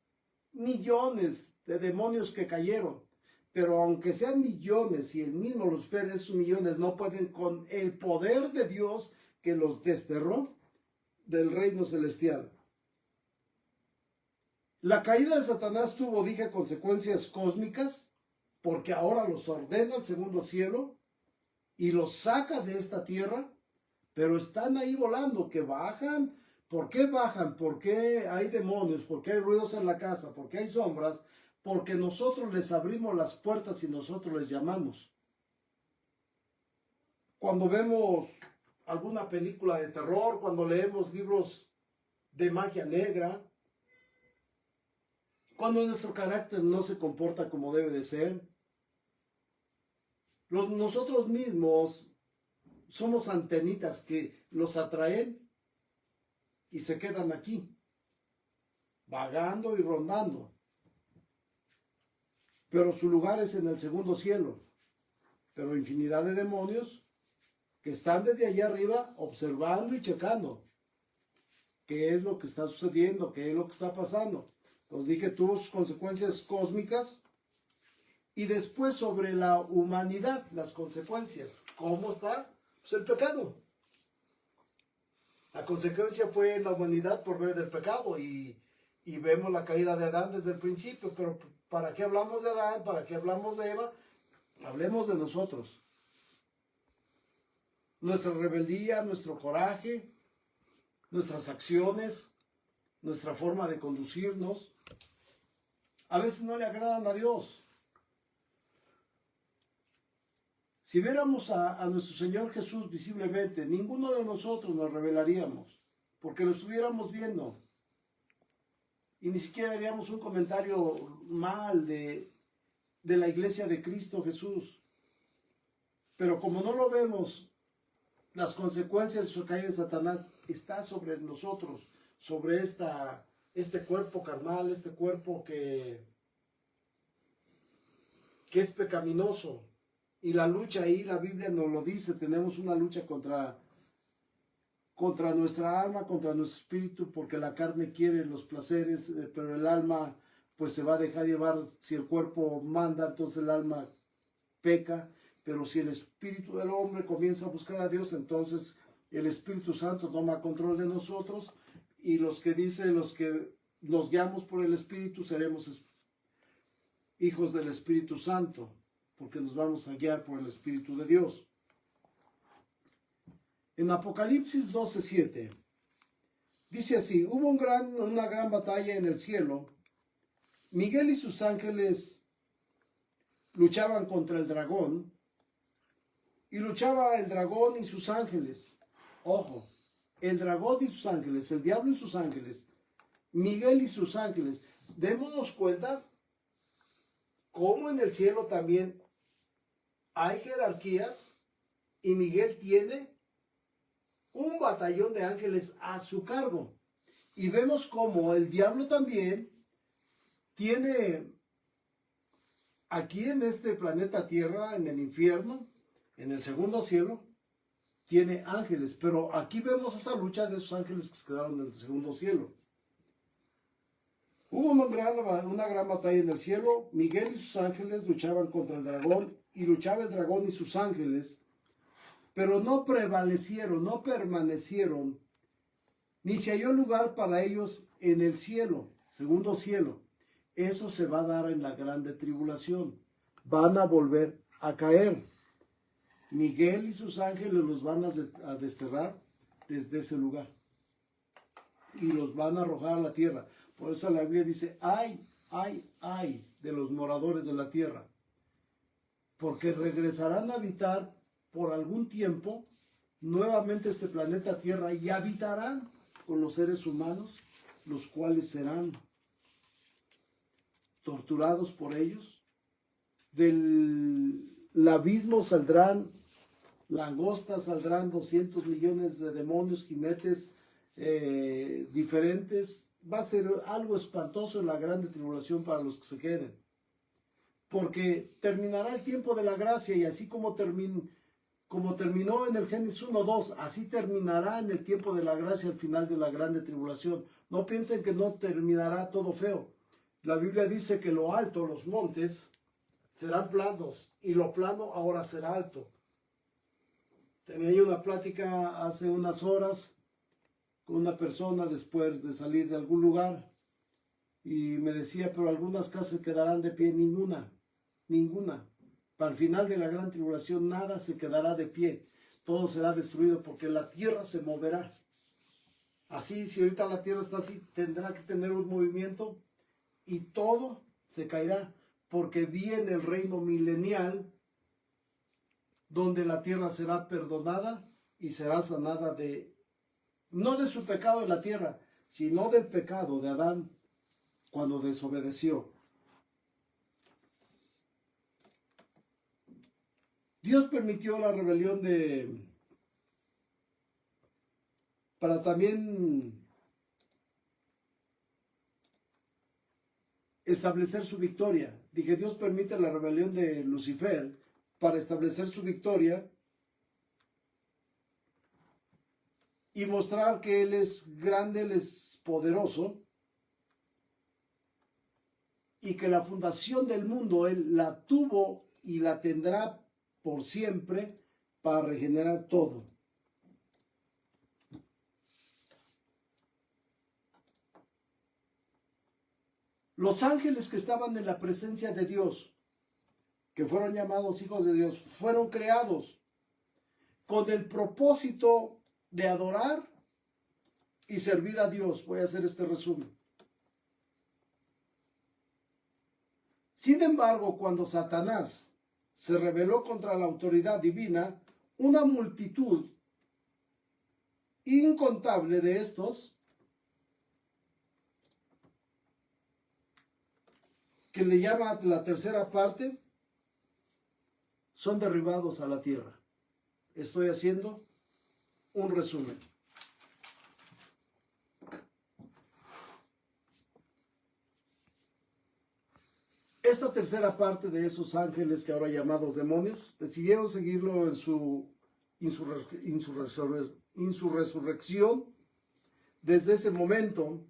millones de demonios que cayeron, pero aunque sean millones y el mismo Lucifer, esos millones no pueden con el poder de Dios que los desterró del reino celestial. La caída de Satanás tuvo, dije, consecuencias cósmicas, porque ahora los ordena el segundo cielo y los saca de esta tierra, pero están ahí volando, que bajan. ¿Por qué bajan? ¿Por qué hay demonios? ¿Por qué hay ruidos en la casa? ¿Por qué hay sombras? Porque nosotros les abrimos las puertas y nosotros les llamamos. Cuando vemos alguna película de terror, cuando leemos libros de magia negra, cuando nuestro carácter no se comporta como debe de ser, nosotros mismos somos antenitas que los atraen y se quedan aquí, vagando y rondando. Pero su lugar es en el segundo cielo. Pero infinidad de demonios que están desde allá arriba observando y checando qué es lo que está sucediendo, qué es lo que está pasando. Entonces dije, tuvo sus consecuencias cósmicas. Y después sobre la humanidad, las consecuencias. ¿Cómo está? Pues el pecado. La consecuencia fue en la humanidad por medio del pecado y vemos la caída de Adán desde el principio. Pero ¿para qué hablamos de Adán? ¿Para qué hablamos de Eva? Hablemos de nosotros. Nuestra rebeldía, nuestro coraje, nuestras acciones, nuestra forma de conducirnos, a veces no le agradan a Dios. Si viéramos a nuestro Señor Jesús visiblemente, ninguno de nosotros nos rebelaríamos, porque lo estuviéramos viendo. Y ni siquiera haríamos un comentario mal de la iglesia de Cristo Jesús. Pero como no lo vemos, las consecuencias de su caída de Satanás están sobre nosotros, sobre este cuerpo carnal, este cuerpo que es pecaminoso. Y la lucha ahí, la Biblia nos lo dice, tenemos una lucha contra nuestra alma, contra nuestro espíritu, porque la carne quiere los placeres, pero el alma pues se va a dejar llevar. Si el cuerpo manda, entonces el alma peca, pero si el espíritu del hombre comienza a buscar a Dios, entonces el Espíritu Santo toma control de nosotros, y los que nos guiamos por el Espíritu seremos hijos del Espíritu Santo, porque nos vamos a guiar por el Espíritu de Dios. En Apocalipsis 12:7 dice así: hubo una gran batalla en el cielo. Miguel y sus ángeles luchaban contra el dragón, y luchaba el dragón y sus ángeles. Ojo, el dragón y sus ángeles, el diablo y sus ángeles, Miguel y sus ángeles. Démonos cuenta cómo en el cielo también hay jerarquías, y Miguel tiene un batallón de ángeles a su cargo. Y vemos cómo el diablo también tiene aquí en este planeta Tierra, en el infierno, en el segundo cielo, tiene ángeles. Pero aquí vemos esa lucha de esos ángeles que se quedaron en el segundo cielo. Hubo una gran batalla en el cielo. Miguel y sus ángeles luchaban contra el dragón, y luchaba el dragón y sus ángeles, pero no prevalecieron, no permanecieron, ni se halló lugar para ellos en el cielo, segundo cielo. Eso se va a dar en la grande tribulación. Van a volver a caer. Miguel y sus ángeles los van a desterrar desde ese lugar y los van a arrojar a la tierra. Por eso la Biblia dice: ay, ay, ay de los moradores de la tierra, porque regresarán a habitar por algún tiempo nuevamente este planeta Tierra, y habitarán con los seres humanos, los cuales serán torturados por ellos. Del abismo saldrán langostas, saldrán 200 millones de demonios, jinetes diferentes. Va a ser algo espantoso en la grande tribulación para los que se queden, porque terminará el tiempo de la gracia, y así como terminó en el Génesis 1:2, así terminará en el tiempo de la gracia al final de la grande tribulación. No piensen que no terminará todo feo. La Biblia dice que lo alto, los montes, serán planos, y lo plano ahora será alto. Tenía yo una plática hace unas horas con una persona después de salir de algún lugar, Y me decía, pero algunas casas quedarán de pie, ninguna. Para el final de la gran tribulación nada se quedará de pie, todo será destruido porque la tierra se moverá. Así, si ahorita la tierra está así, tendrá que tener un movimiento y todo se caerá porque viene el reino milenial donde la tierra será perdonada y será sanada no de su pecado en la tierra, sino del pecado de Adán cuando desobedeció. Dios permitió la rebelión para también establecer su victoria. Dije, Dios permite la rebelión de Lucifer para establecer su victoria y mostrar que Él es grande, Él es poderoso y que la fundación del mundo Él la tuvo y la tendrá por siempre para regenerar todo. Los ángeles que estaban en la presencia de Dios, que fueron llamados hijos de Dios, fueron creados con el propósito de adorar y servir a Dios. Voy a hacer este resumen. Sin embargo, cuando Satanás se rebeló contra la autoridad divina, una multitud incontable de estos, que le llama la tercera parte, son derribados a la tierra. Estoy haciendo un resumen. Esta tercera parte de esos ángeles que ahora llamados demonios decidieron seguirlo en su resurrección. Desde ese momento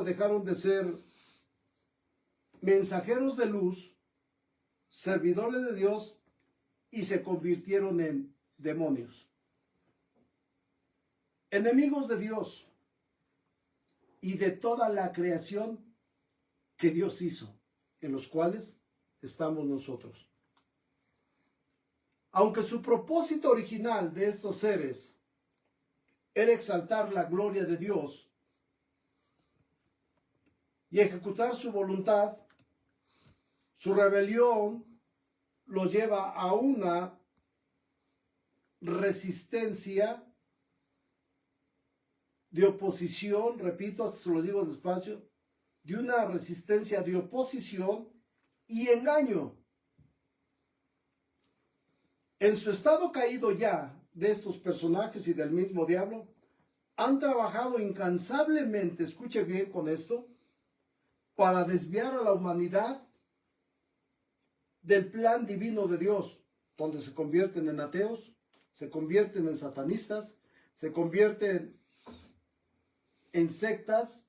dejaron de ser mensajeros de luz, servidores de Dios, y se convirtieron en demonios. Enemigos de Dios y de toda la creación que Dios hizo, en los cuales estamos nosotros. Aunque su propósito original de estos seres era exaltar la gloria de Dios y ejecutar su voluntad, su rebelión los lleva a una resistencia de oposición, repito, se lo digo despacio, de una resistencia de oposición y engaño. En su estado caído ya de estos personajes y del mismo diablo, han trabajado incansablemente, escuche bien con esto, para desviar a la humanidad del plan divino de Dios, donde se convierten en ateos, se convierten en satanistas, se convierten en sectas,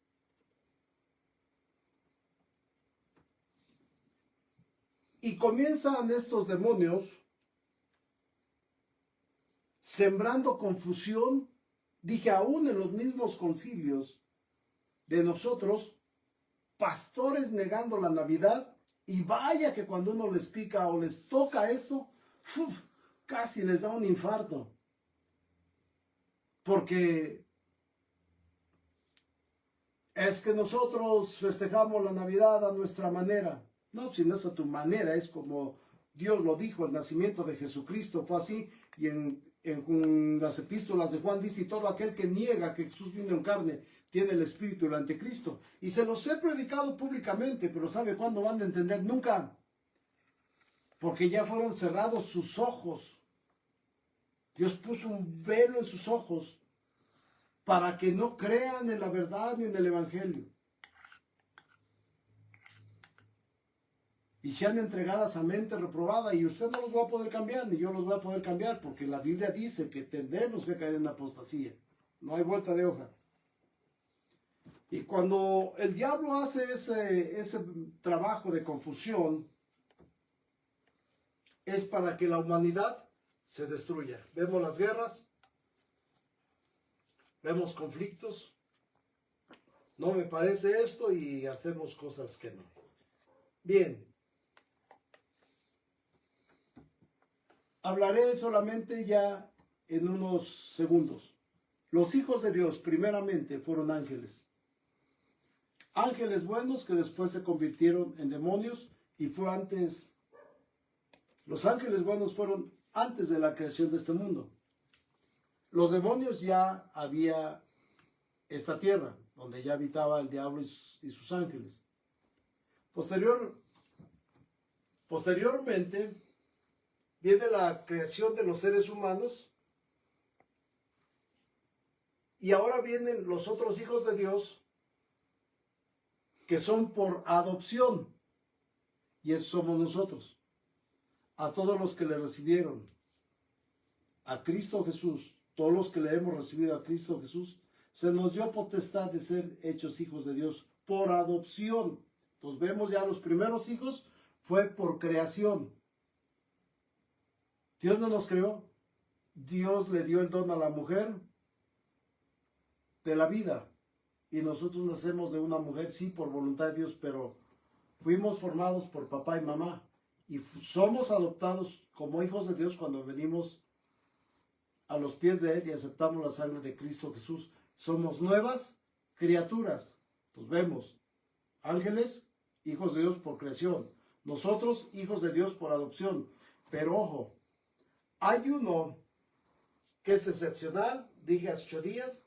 y comienzan estos demonios sembrando confusión, dije, aún en los mismos concilios de nosotros, pastores negando la Navidad, y vaya que cuando uno les pica o les toca esto, casi les da un infarto, porque es que nosotros festejamos la Navidad a nuestra manera. No, si no es a tu manera, es como Dios lo dijo, el nacimiento de Jesucristo fue así, y en las epístolas de Juan dice, y todo aquel que niega que Jesús vino en carne, tiene el espíritu del anticristo. Y se los he predicado públicamente, pero ¿sabe cuándo van a entender? Nunca. Porque ya fueron cerrados sus ojos. Dios puso un velo en sus ojos para que no crean en la verdad ni en el evangelio. Y sean entregadas a mente reprobada, y usted no los va a poder cambiar, ni yo los voy a poder cambiar, porque la Biblia dice que tendremos que caer en apostasía. No hay vuelta de hoja. Y cuando el diablo hace ese trabajo de confusión, es para que la humanidad se destruya. Vemos las guerras, vemos conflictos, no me parece esto y hacemos cosas que no. Bien. Hablaré solamente ya en unos segundos. Los hijos de Dios primeramente fueron ángeles. Ángeles buenos que después se convirtieron en demonios y fue antes. Los ángeles buenos fueron antes de la creación de este mundo. Los demonios ya había esta tierra, donde ya habitaba el diablo y sus ángeles. Posteriormente viene la creación de los seres humanos y ahora vienen los otros hijos de Dios que son por adopción, y esos somos nosotros. A todos los que le recibieron a Cristo Jesús, todos los que le hemos recibido a Cristo Jesús, se nos dio potestad de ser hechos hijos de Dios por adopción. Entonces vemos ya los primeros hijos fue por creación. Dios no nos creó. Dios le dio el don a la mujer de la vida. Y nosotros nacemos de una mujer, sí, por voluntad de Dios, pero fuimos formados por papá y mamá. Y somos adoptados como hijos de Dios cuando venimos a los pies de Él y aceptamos la sangre de Cristo Jesús. Somos nuevas criaturas. Entonces vemos ángeles, hijos de Dios por creación. Nosotros, hijos de Dios por adopción. Pero ojo, hay uno que es excepcional, dije hace 8 días,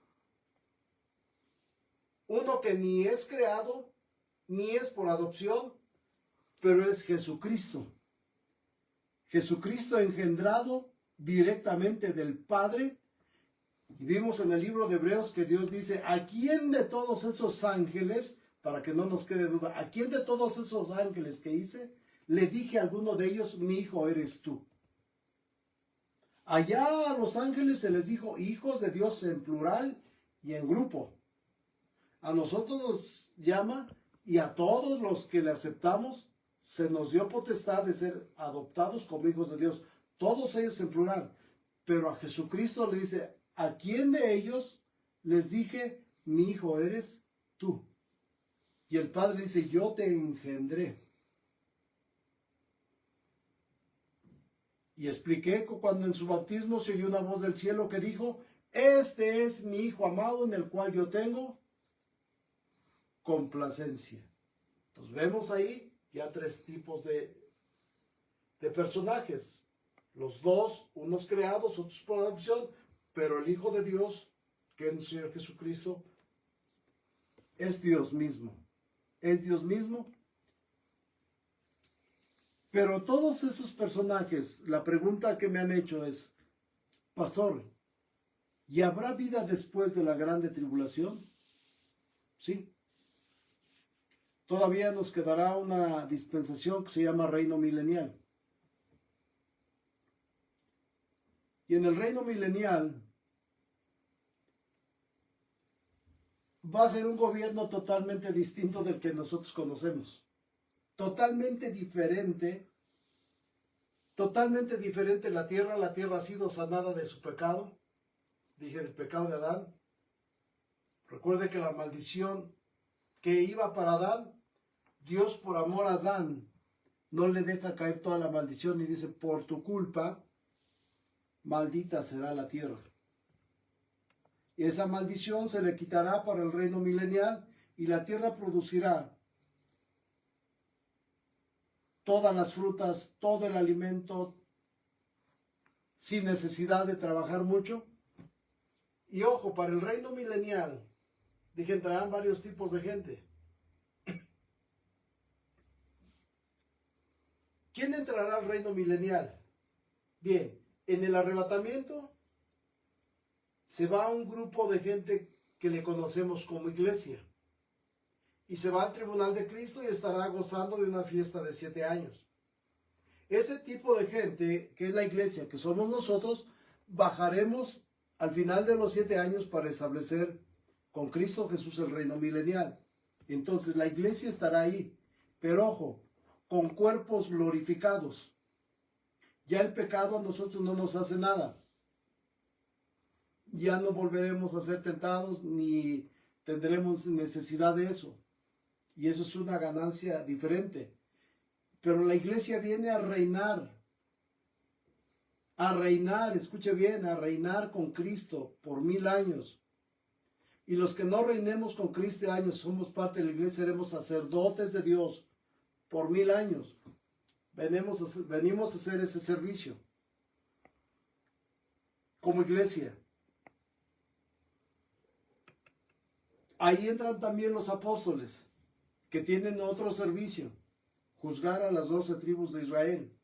uno que ni es creado, ni es por adopción, pero es Jesucristo. Jesucristo engendrado directamente del Padre. Y vimos en el libro de Hebreos que Dios dice, ¿a quién de todos esos ángeles, para que no nos quede duda, a quién de todos esos ángeles que hice, le dije a alguno de ellos, mi hijo eres tú? Allá a los ángeles se les dijo hijos de Dios en plural y en grupo. A nosotros nos llama y a todos los que le aceptamos se nos dio potestad de ser adoptados como hijos de Dios. Todos ellos en plural. Pero a Jesucristo le dice, ¿a quién de ellos les dije, mi hijo eres tú? Y el Padre dice, yo te engendré. Y expliqué cuando en su bautismo se oyó una voz del cielo que dijo, este es mi hijo amado en el cual yo tengo complacencia. Entonces vemos ahí ya 3 tipos de personajes. Los dos, unos creados, otros por adopción, pero el Hijo de Dios, que es el Señor Jesucristo, es Dios mismo. Es Dios mismo. Pero todos esos personajes, la pregunta que me han hecho es, pastor, ¿y habrá vida después de la grande tribulación? Sí. Todavía nos quedará una dispensación que se llama reino milenial. Y en el reino milenial va a ser un gobierno totalmente distinto del que nosotros conocemos. Totalmente diferente la tierra. La tierra ha sido sanada de su pecado. Dije, el pecado de Adán. Recuerde que la maldición que iba para Adán, Dios por amor a Adán no le deja caer toda la maldición y dice, por tu culpa, maldita será la tierra. Y esa maldición se le quitará para el reino milenial y la tierra producirá todas las frutas, todo el alimento, sin necesidad de trabajar mucho. Y ojo, para el reino milenial, dije, entrarán varios tipos de gente. ¿Quién entrará al reino milenial? Bien, en el arrebatamiento se va un grupo de gente que le conocemos como iglesia. Y se va al tribunal de Cristo y estará gozando de una fiesta de 7 años. Ese tipo de gente, que es la iglesia, que somos nosotros, bajaremos al final de los 7 años para establecer con Cristo Jesús el reino milenial. Entonces la iglesia estará ahí. Pero ojo, con cuerpos glorificados. Ya el pecado a nosotros no nos hace nada. Ya no volveremos a ser tentados ni tendremos necesidad de eso. Y eso es una ganancia diferente. Pero la iglesia viene a reinar, escuche bien, a reinar con Cristo por 1000 años. Y los que no reinemos con Cristo años, somos parte de la iglesia, seremos sacerdotes de Dios por 1000 años. Venimos a hacer ese servicio como iglesia. Ahí entran también los apóstoles, que tienen otro servicio, juzgar a las 12 tribus de Israel.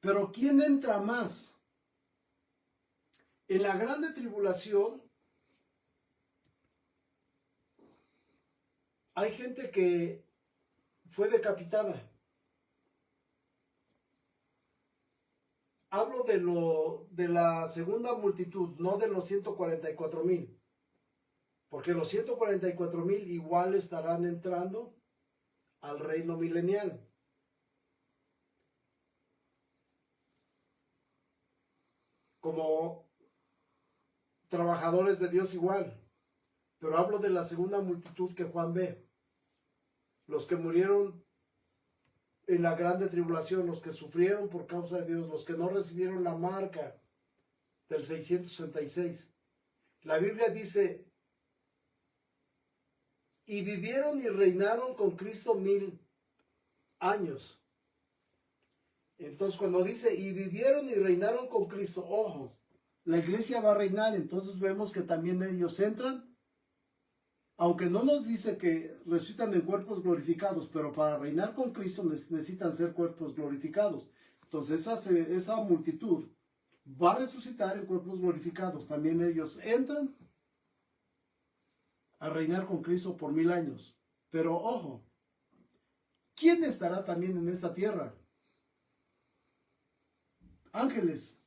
Pero ¿quién entra más? En la grande tribulación hay gente que fue decapitada. Hablo de la segunda multitud, no de los 144,000. Porque los 144,000 igual estarán entrando al reino milenial. Como trabajadores de Dios igual. Pero hablo de la segunda multitud que Juan ve. Los que murieron en la grande tribulación, los que sufrieron por causa de Dios, los que no recibieron la marca del 666. La Biblia dice, y vivieron y reinaron con Cristo 1000 años. Entonces cuando dice, y vivieron y reinaron con Cristo, ojo, la iglesia va a reinar, entonces vemos que también ellos entran, aunque no nos dice que resucitan en cuerpos glorificados, pero para reinar con Cristo necesitan ser cuerpos glorificados. Entonces esa multitud va a resucitar en cuerpos glorificados. También ellos entran a reinar con Cristo por 1000 años. Pero ojo, ¿quién estará también en esta tierra? Ángeles.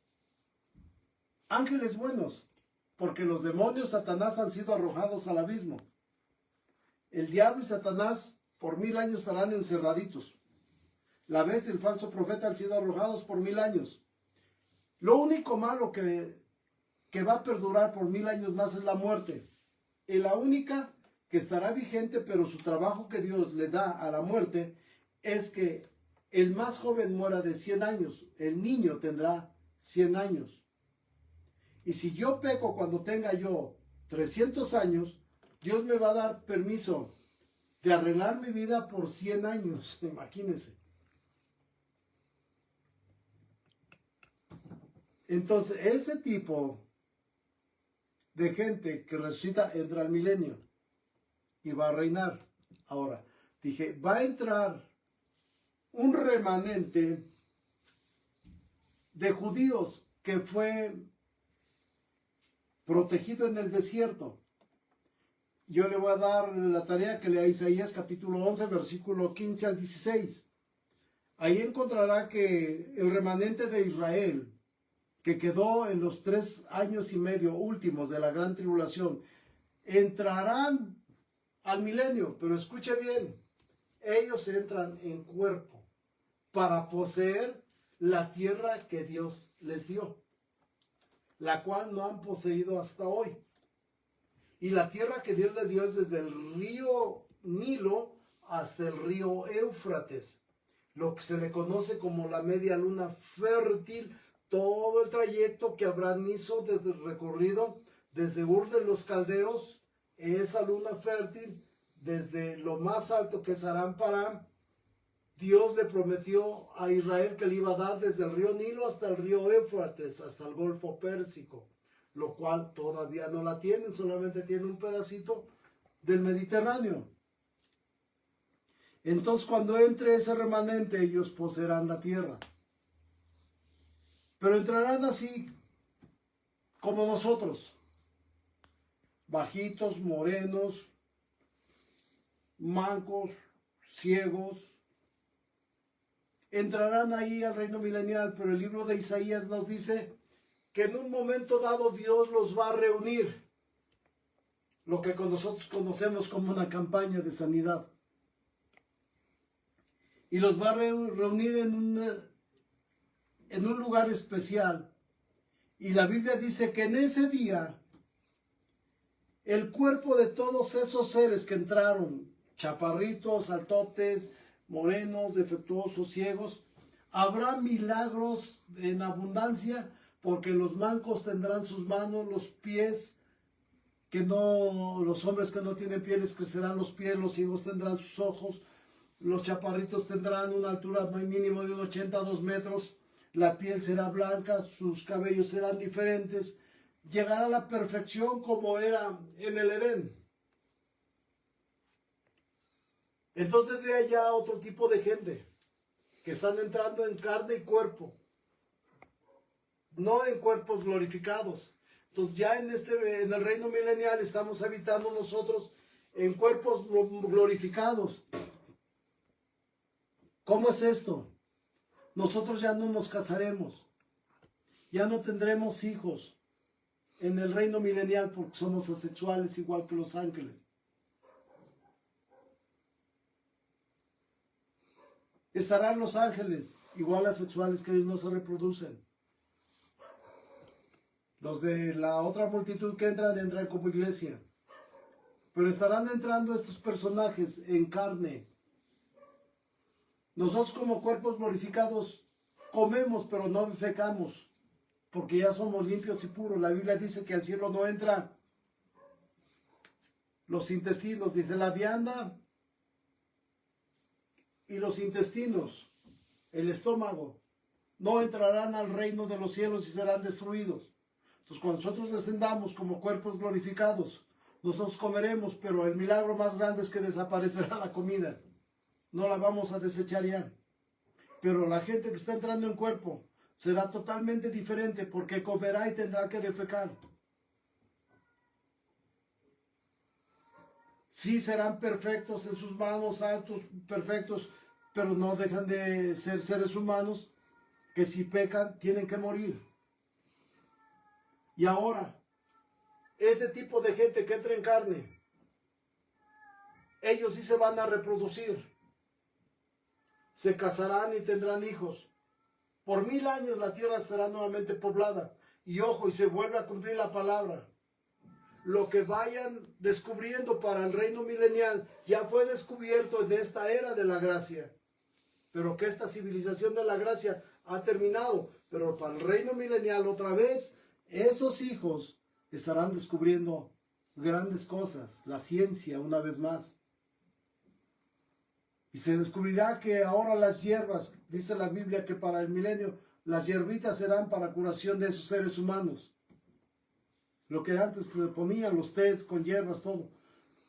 Ángeles buenos, porque los demonios, Satanás, han sido arrojados al abismo. El diablo y Satanás por 1000 años estarán encerraditos. La bestia y el falso profeta han sido arrojados por 1000 años. Lo único malo que va a perdurar por 1000 años más es la muerte. Y la única que estará vigente, pero su trabajo que Dios le da a la muerte es que el más joven muera de 100 años. El niño tendrá 100 años. Y si yo peco cuando tenga yo 300 años, Dios me va a dar permiso de arreglar mi vida por 100 años. Imagínense. Entonces, ese tipo de gente que resucita entra al milenio y va a reinar. Ahora, dije, va a entrar un remanente de judíos que fue protegido en el desierto. Yo le voy a dar la tarea que lea Isaías capítulo 11, versículo 15 al 16. Ahí encontrará que el remanente de Israel, que quedó en los 3 años y medio últimos de la gran tribulación, entrarán al milenio. Pero escuche bien, ellos entran en cuerpo para poseer la tierra que Dios les dio, la cual no han poseído hasta hoy. Y la tierra que Dios les dio es desde el río Nilo hasta el río Éufrates, lo que se le conoce como la media luna fértil. Todo el trayecto que Abraham hizo desde el recorrido desde Ur de los Caldeos, esa luna fértil, desde lo más alto que es Aram Param, Dios le prometió a Israel que le iba a dar desde el río Nilo hasta el río Éufrates, hasta el Golfo Pérsico, lo cual todavía no la tienen, solamente tienen un pedacito del Mediterráneo. Entonces cuando entre ese remanente, ellos poseerán la tierra. Pero entrarán así como nosotros, bajitos, morenos, mancos, ciegos. Entrarán ahí al reino milenial, pero el libro de Isaías nos dice que en un momento dado Dios los va a reunir, lo que nosotros conocemos como una campaña de sanidad. Y los va a reunir en un lugar especial. Y la Biblia dice que en ese día el cuerpo de todos esos seres que entraron, chaparritos, altotes, morenos, defectuosos, ciegos, habrá milagros en abundancia, porque los mancos tendrán sus manos, los pies, los hombres que no tienen pies les crecerán los pies, los ciegos tendrán sus ojos, los chaparritos tendrán una altura mínimo de 1,80 a 2 metros, la piel será blanca, sus cabellos serán diferentes, llegará a la perfección como era en el Edén. Entonces ve allá otro tipo de gente que están entrando en carne y cuerpo, no en cuerpos glorificados. Entonces ya en el reino milenial estamos habitando nosotros en cuerpos glorificados. ¿Cómo es esto? Nosotros ya no nos casaremos, ya no tendremos hijos en el reino milenial porque somos asexuales igual que los ángeles. Estarán los ángeles igual asexuales, que ellos no se reproducen. Los de la otra multitud que entran como iglesia. Pero estarán entrando estos personajes en carne. Nosotros como cuerpos glorificados comemos pero no defecamos, porque ya somos limpios y puros. La Biblia dice que al cielo no entra los intestinos, dice la vianda y los intestinos, el estómago, no entrarán al reino de los cielos y serán destruidos. Entonces cuando nosotros descendamos como cuerpos glorificados, nosotros comeremos, pero el milagro más grande es que desaparecerá la comida. No la vamos a desechar ya. Pero la gente que está entrando en cuerpo será totalmente diferente, porque comerá y tendrá que defecar. Sí serán perfectos en sus manos, altos, perfectos, pero no dejan de ser seres humanos que si pecan tienen que morir. Y ahora, ese tipo de gente que entra en carne, ellos sí se van a reproducir. Se casarán y tendrán hijos. Por 1000 años la tierra será nuevamente poblada. Y ojo, y se vuelve a cumplir la palabra. Lo que vayan descubriendo para el reino milenial ya fue descubierto en esta era de la gracia. Pero que esta civilización de la gracia ha terminado. Pero para el reino milenial otra vez, esos hijos estarán descubriendo grandes cosas. La ciencia una vez más. Y se descubrirá que ahora las hierbas, dice la Biblia que para el milenio, las hierbitas serán para curación de esos seres humanos. Lo que antes se ponían los tés con hierbas, todo.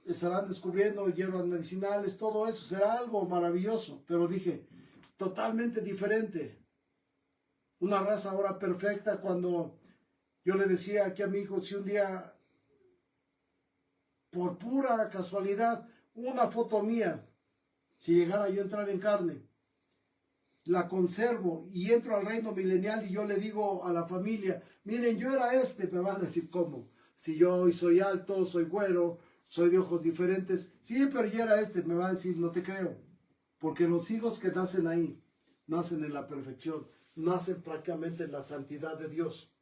Estarán descubriendo hierbas medicinales, todo eso será algo maravilloso. Pero dije, totalmente diferente. Una raza ahora perfecta. Cuando yo le decía aquí a mi hijo, si un día, por pura casualidad, una foto mía, si llegara yo a entrar en carne, la conservo y entro al reino milenial y yo le digo a la familia, miren, yo era me van a decir, ¿cómo? Si yo hoy soy alto, soy güero, soy de ojos diferentes, sí, pero yo era me van a decir, no te creo. Porque los hijos que nacen ahí, nacen en la perfección, nacen prácticamente en la santidad de Dios.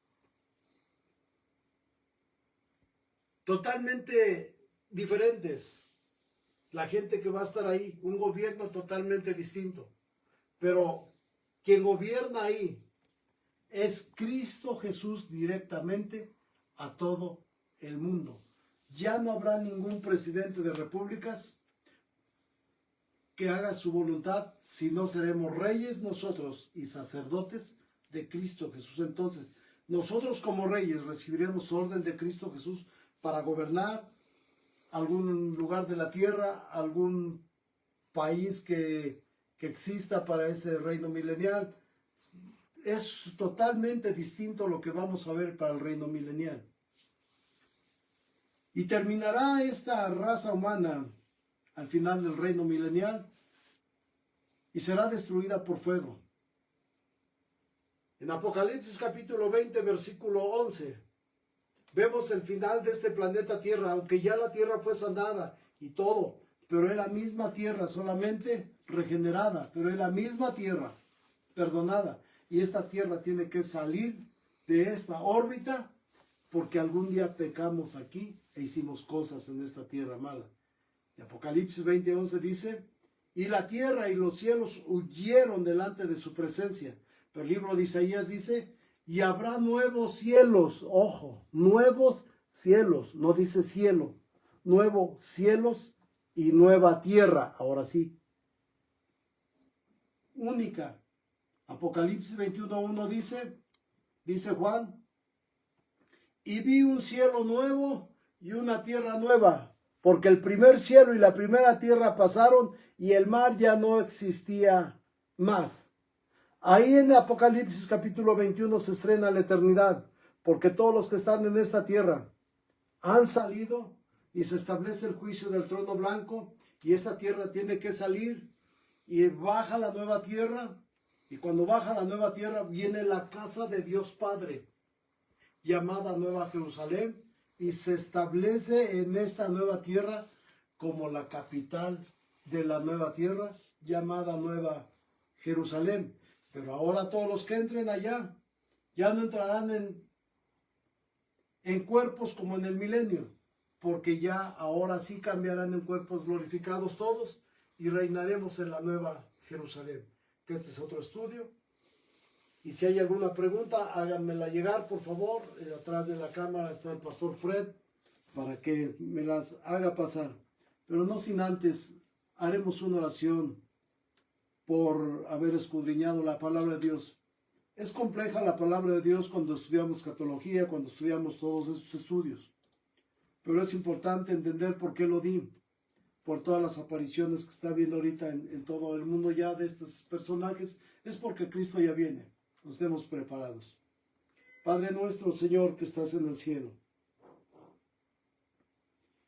Totalmente diferentes. La gente que va a estar ahí, un gobierno totalmente distinto. Pero quien gobierna ahí es Cristo Jesús directamente a todo el mundo. Ya no habrá ningún presidente de repúblicas que haga su voluntad, sino seremos reyes nosotros y sacerdotes de Cristo Jesús. Entonces, nosotros como reyes recibiremos orden de Cristo Jesús para gobernar algún lugar de la tierra, algún país que exista para ese reino milenial. Es totalmente distinto lo que vamos a ver para el reino milenial. Y terminará esta raza humana al final del reino milenial y será destruida por fuego. En Apocalipsis capítulo 20, versículo 11, vemos el final de este planeta Tierra, aunque ya la Tierra fue sanada y todo, pero es la misma Tierra, solamente regenerada, pero es la misma Tierra, perdonada. Y esta Tierra tiene que salir de esta órbita porque algún día pecamos aquí e hicimos cosas en esta tierra mala. Y Apocalipsis 20:11 dice, y la tierra y los cielos huyeron delante de su presencia. Pero el libro de Isaías dice, y habrá nuevos cielos, ojo, nuevos cielos, no dice cielo, nuevos cielos y nueva tierra, ahora sí. Única. Apocalipsis 21:1 dice Juan, y vi un cielo nuevo y una tierra nueva, porque el primer cielo y la primera tierra pasaron y el mar ya no existía más. Ahí en Apocalipsis capítulo 21 se estrena la eternidad, porque todos los que están en esta tierra han salido y se establece el juicio del trono blanco y esta tierra tiene que salir y baja la nueva tierra. Y cuando baja la nueva tierra viene la casa de Dios Padre, llamada Nueva Jerusalén, y se establece en esta nueva tierra como la capital de la nueva tierra, llamada Nueva Jerusalén. Pero ahora todos los que entren allá ya no entrarán en cuerpos como en el milenio, porque ya ahora sí cambiarán en cuerpos glorificados todos y reinaremos en la Nueva Jerusalén. Que este es otro estudio. Y si hay alguna pregunta, háganmela llegar, por favor. Atrás de la cámara está el pastor Fred, para que me las haga pasar. Pero no sin antes, haremos una oración por haber escudriñado la palabra de Dios. Es compleja la palabra de Dios cuando estudiamos escatología, cuando estudiamos todos esos estudios. Pero es importante entender por qué lo di. Por todas las apariciones que está viendo ahorita en todo el mundo ya de estos personajes, es porque Cristo ya viene. Nos estemos preparados. Padre nuestro, Señor, que estás en el cielo.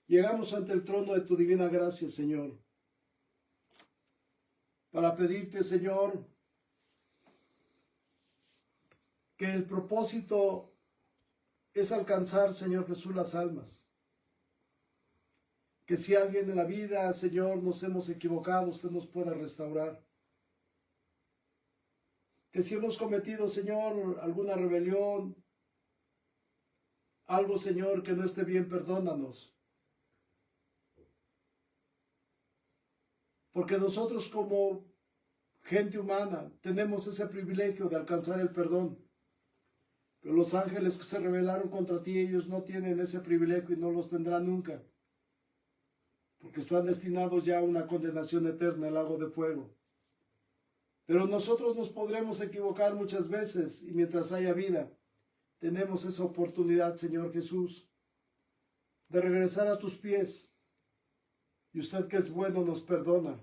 Llegamos ante el trono de tu divina gracia, Señor, para pedirte, Señor, que el propósito es alcanzar, Señor Jesús, las almas. Que si alguien en la vida, Señor, nos hemos equivocado, usted nos pueda restaurar. Que si hemos cometido, Señor, alguna rebelión, algo, Señor, que no esté bien, perdónanos. Porque nosotros como gente humana tenemos ese privilegio de alcanzar el perdón. Pero los ángeles que se rebelaron contra ti, ellos no tienen ese privilegio y no los tendrán nunca. Porque están destinados ya a una condenación eterna, el lago de fuego. Pero nosotros nos podremos equivocar muchas veces y mientras haya vida, tenemos esa oportunidad, Señor Jesús, de regresar a tus pies. Y usted que es bueno nos perdona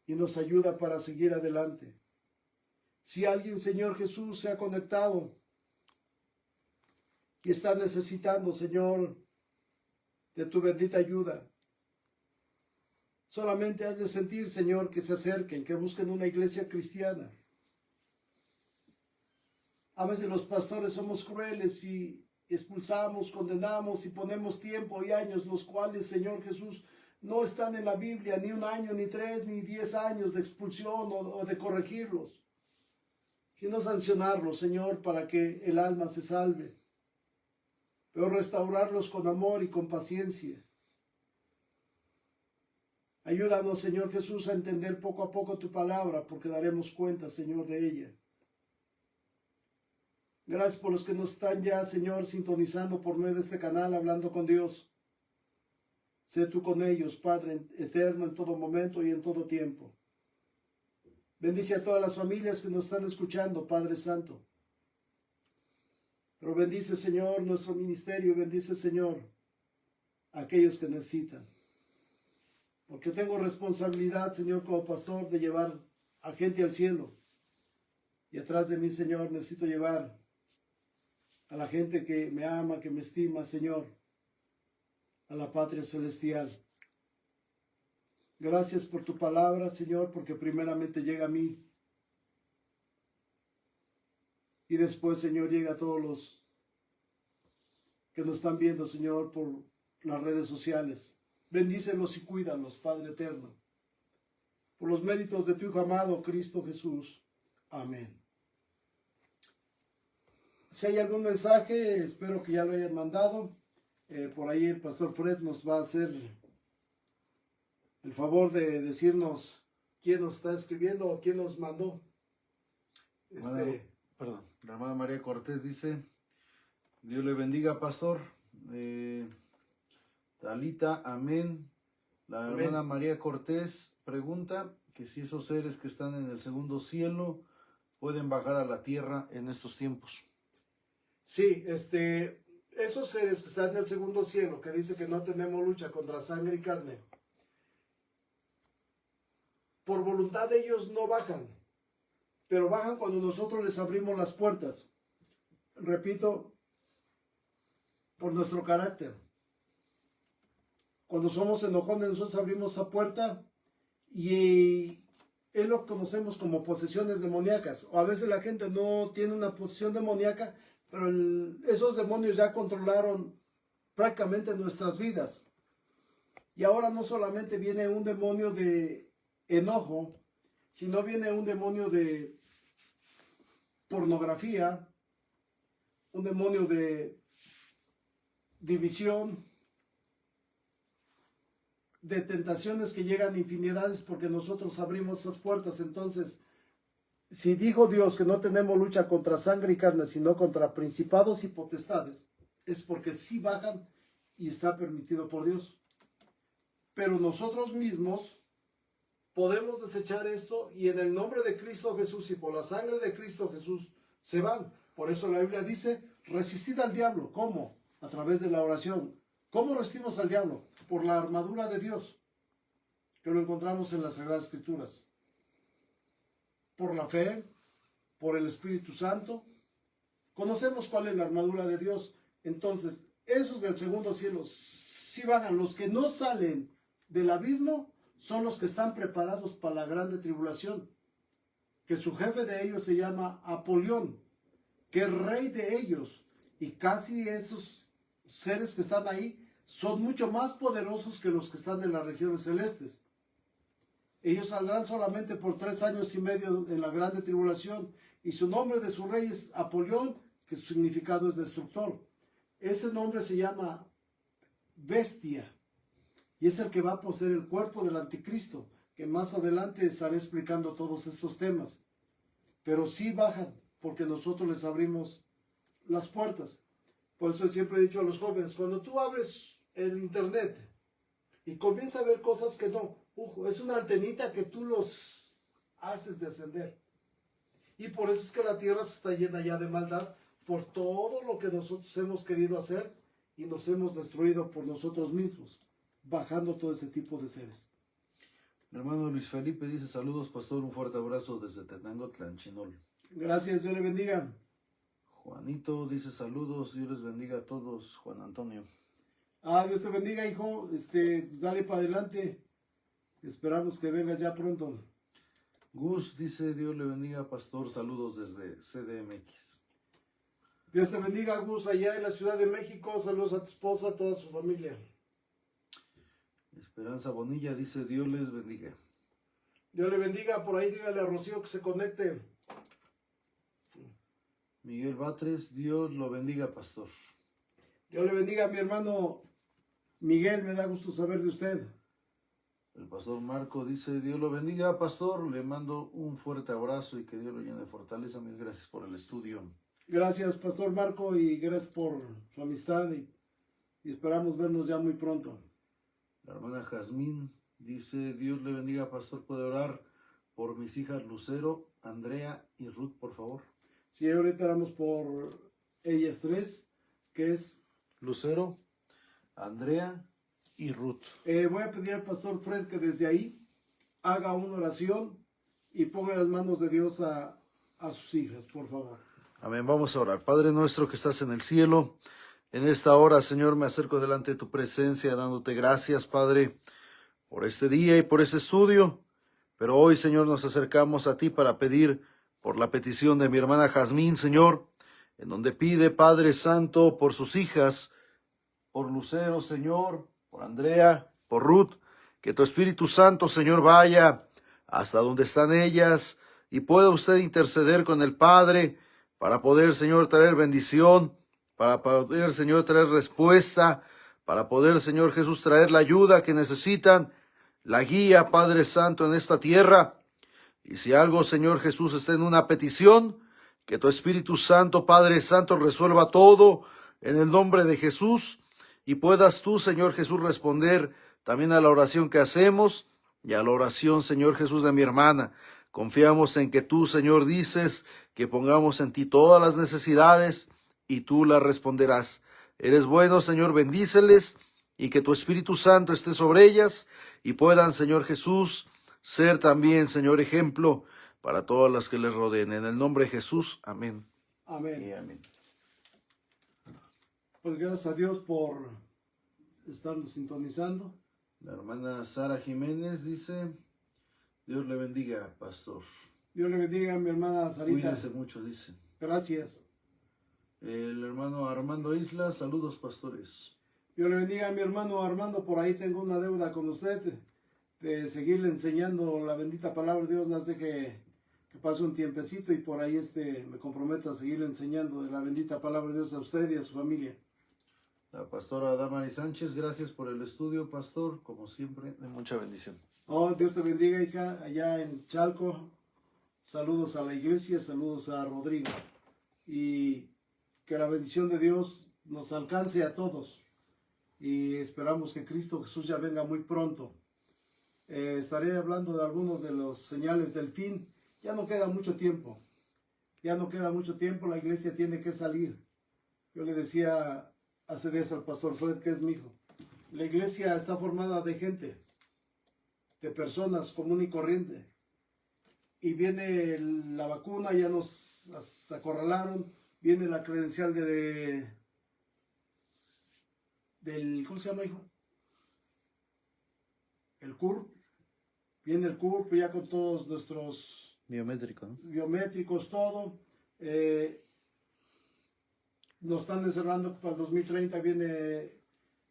y nos ayuda para seguir adelante. Si alguien, Señor Jesús, se ha conectado y está necesitando, Señor, de tu bendita ayuda, solamente hay de sentir, Señor, que se acerquen, que busquen una iglesia cristiana. A veces los pastores somos crueles y expulsamos, condenamos y ponemos tiempo y años, los cuales, Señor Jesús, no están en la Biblia, ni 1 año, ni 3, ni 10 años de expulsión o de corregirlos, sino sancionarlos, Señor, para que el alma se salve, pero restaurarlos con amor y con paciencia. Ayúdanos, Señor Jesús, a entender poco a poco tu palabra, porque daremos cuenta, Señor, de ella. Gracias por los que nos están ya, Señor, sintonizando por medio de este canal, hablando con Dios. Sé tú con ellos, Padre eterno, en todo momento y en todo tiempo. Bendice a todas las familias que nos están escuchando, Padre Santo. Pero bendice, Señor, nuestro ministerio, bendice, Señor, a aquellos que necesitan. Porque tengo responsabilidad, Señor, como pastor, de llevar a gente al cielo. Y atrás de mí, Señor, necesito llevar a la gente que me ama, que me estima, Señor, a la patria celestial. Gracias por tu palabra, Señor, porque primeramente llega a mí. Y después, Señor, llega a todos los que nos están viendo, Señor, por las redes sociales. Bendícelos y cuídalos, Padre eterno. Por los méritos de tu Hijo amado, Cristo Jesús. Amén. Si hay algún mensaje, espero que ya lo hayan mandado. Por ahí el pastor Fred nos va a hacer el favor de decirnos quién nos está escribiendo o quién nos mandó. Perdón, la hermana María Cortés dice, Dios le bendiga, pastor. Talita, amén. La Amén. hermana María Cortés pregunta que si esos seres que están en el segundo cielo pueden bajar a la tierra en estos tiempos. Sí, esos seres que están en el segundo cielo, que dice que no tenemos lucha contra sangre y carne, por voluntad de ellos no bajan, pero bajan cuando nosotros les abrimos las puertas. Repito, por nuestro carácter. Cuando somos enojones, nosotros abrimos esa puerta y es lo que conocemos como posesiones demoníacas. O a veces la gente no tiene una posesión demoníaca, pero esos demonios ya controlaron prácticamente nuestras vidas. Y ahora no solamente viene un demonio de enojo, sino viene un demonio de pornografía, un demonio de división, de tentaciones que llegan a infinidades porque nosotros abrimos esas puertas. Entonces, si dijo Dios que no tenemos lucha contra sangre y carne, sino contra principados y potestades, es porque sí bajan y está permitido por Dios. Pero nosotros mismos podemos desechar esto y en el nombre de Cristo Jesús y por la sangre de Cristo Jesús se van. Por eso la Biblia dice, resistid al diablo. ¿Cómo? A través de la oración. ¿Cómo resistimos al diablo? Por la armadura de Dios, que lo encontramos en las Sagradas Escrituras. Por la fe, por el Espíritu Santo. Conocemos cuál es la armadura de Dios. Entonces, esos del segundo cielo, si van, los que no salen del abismo, son los que están preparados para la grande tribulación. Que su jefe de ellos se llama Apolión, que es rey de ellos. Y casi esos seres que están ahí son mucho más poderosos que los que están en las regiones celestes. Ellos saldrán solamente por 3 años y medio en la grande tribulación, y su nombre de su rey es Apolión, que su significado es destructor. Ese nombre se llama Bestia, y es el que va a poseer el cuerpo del anticristo, que más adelante estaré explicando todos estos temas. Pero sí bajan, porque nosotros les abrimos las puertas. Por eso siempre he dicho a los jóvenes, cuando tú abres el internet y comienzas a ver cosas que no, es una antenita que tú los haces descender. Y por eso es que la tierra se está llena ya de maldad, por todo lo que nosotros hemos querido hacer y nos hemos destruido por nosotros mismos, bajando todo ese tipo de seres. Mi hermano Luis Felipe dice, saludos, pastor, un fuerte abrazo desde Tenango, Tlanchinol. Gracias, Dios le bendiga. Juanito dice, saludos, Dios les bendiga a todos. Juan Antonio. Dios te bendiga, hijo. Dale para adelante. Esperamos que vengas ya pronto. Gus dice, Dios le bendiga, pastor, saludos desde CDMX. Dios te bendiga, Gus, allá en la Ciudad de México. Saludos a tu esposa, a toda su familia. Esperanza Bonilla dice, Dios les bendiga. Dios le bendiga, por ahí dígale a Rocío que se conecte. Miguel Batres, Dios lo bendiga, pastor. Dios le bendiga a mi hermano Miguel, me da gusto saber de usted. El pastor Marco dice, Dios lo bendiga, pastor, le mando un fuerte abrazo y que Dios lo llene de fortaleza. Mil gracias por el estudio. Gracias, pastor Marco, y gracias por su amistad y esperamos vernos ya muy pronto. La hermana Jazmín dice, Dios le bendiga, pastor, puede orar por mis hijas Lucero, Andrea y Ruth, por favor. Sí, ahorita oramos por ellas 3, que es Lucero, Andrea y Ruth. Voy a pedir al pastor Fred que desde ahí haga una oración y ponga en las manos de Dios a sus hijas, por favor. Amén, vamos a orar. Padre nuestro que estás en el cielo, en esta hora, Señor, me acerco delante de tu presencia, dándote gracias, Padre, por este día y por este estudio. Pero hoy, Señor, nos acercamos a ti para pedir por la petición de mi hermana Jazmín, Señor, en donde pide, Padre Santo, por sus hijas, por Lucero, Señor, por Andrea, por Ruth, que tu Espíritu Santo, Señor, vaya hasta donde están ellas y pueda usted interceder con el Padre para poder, Señor, traer bendición, para poder, Señor, traer respuesta, para poder, Señor Jesús, traer la ayuda que necesitan, la guía, Padre Santo, en esta tierra. Y si algo, Señor Jesús, está en una petición, que tu Espíritu Santo, Padre Santo, resuelva todo en el nombre de Jesús, y puedas tú, Señor Jesús, responder también a la oración que hacemos y a la oración, Señor Jesús, de mi hermana. Confiamos en que tú, Señor, dices que pongamos en ti todas las necesidades y tú las responderás. Eres bueno, Señor, bendíceles y que tu Espíritu Santo esté sobre ellas y puedan, Señor Jesús, ser también, Señor, ejemplo para todas las que les rodeen. En el nombre de Jesús, amén. Amén. Y amén. Pues gracias a Dios por estarnos sintonizando. La hermana Sara Jiménez dice, Dios le bendiga, pastor. Dios le bendiga, mi hermana Sarita. Cuídense mucho, dice. Gracias. El hermano Armando Isla, saludos, pastores. Dios le bendiga a mi hermano Armando. Por ahí tengo una deuda con usted de seguirle enseñando la bendita palabra de Dios. No sé que pase un tiempecito y por ahí me comprometo a seguirle enseñando de la bendita palabra de Dios a usted y a su familia. La pastora Damari Sánchez, gracias por el estudio, pastor. Como siempre, de mucha bendición. Oh, Dios te bendiga, hija, allá en Chalco. Saludos a la iglesia, saludos a Rodrigo. Y que la bendición de Dios nos alcance a todos. Y esperamos que Cristo Jesús ya venga muy pronto. Estaré hablando de algunos de los señales del fin. Ya no queda mucho tiempo. Ya no queda mucho tiempo, la iglesia tiene que salir. Yo le decía hace días al pastor Fred, que es mi hijo, la iglesia está formada de gente, de personas común y corriente. Y viene la vacuna, ya nos acorralaron, viene la credencial del, ¿cómo se llama, hijo? El CURP. Viene el CURP ya con todos nuestros Biométrico, ¿no? biométricos, todo. Nos están encerrando para el 2030, viene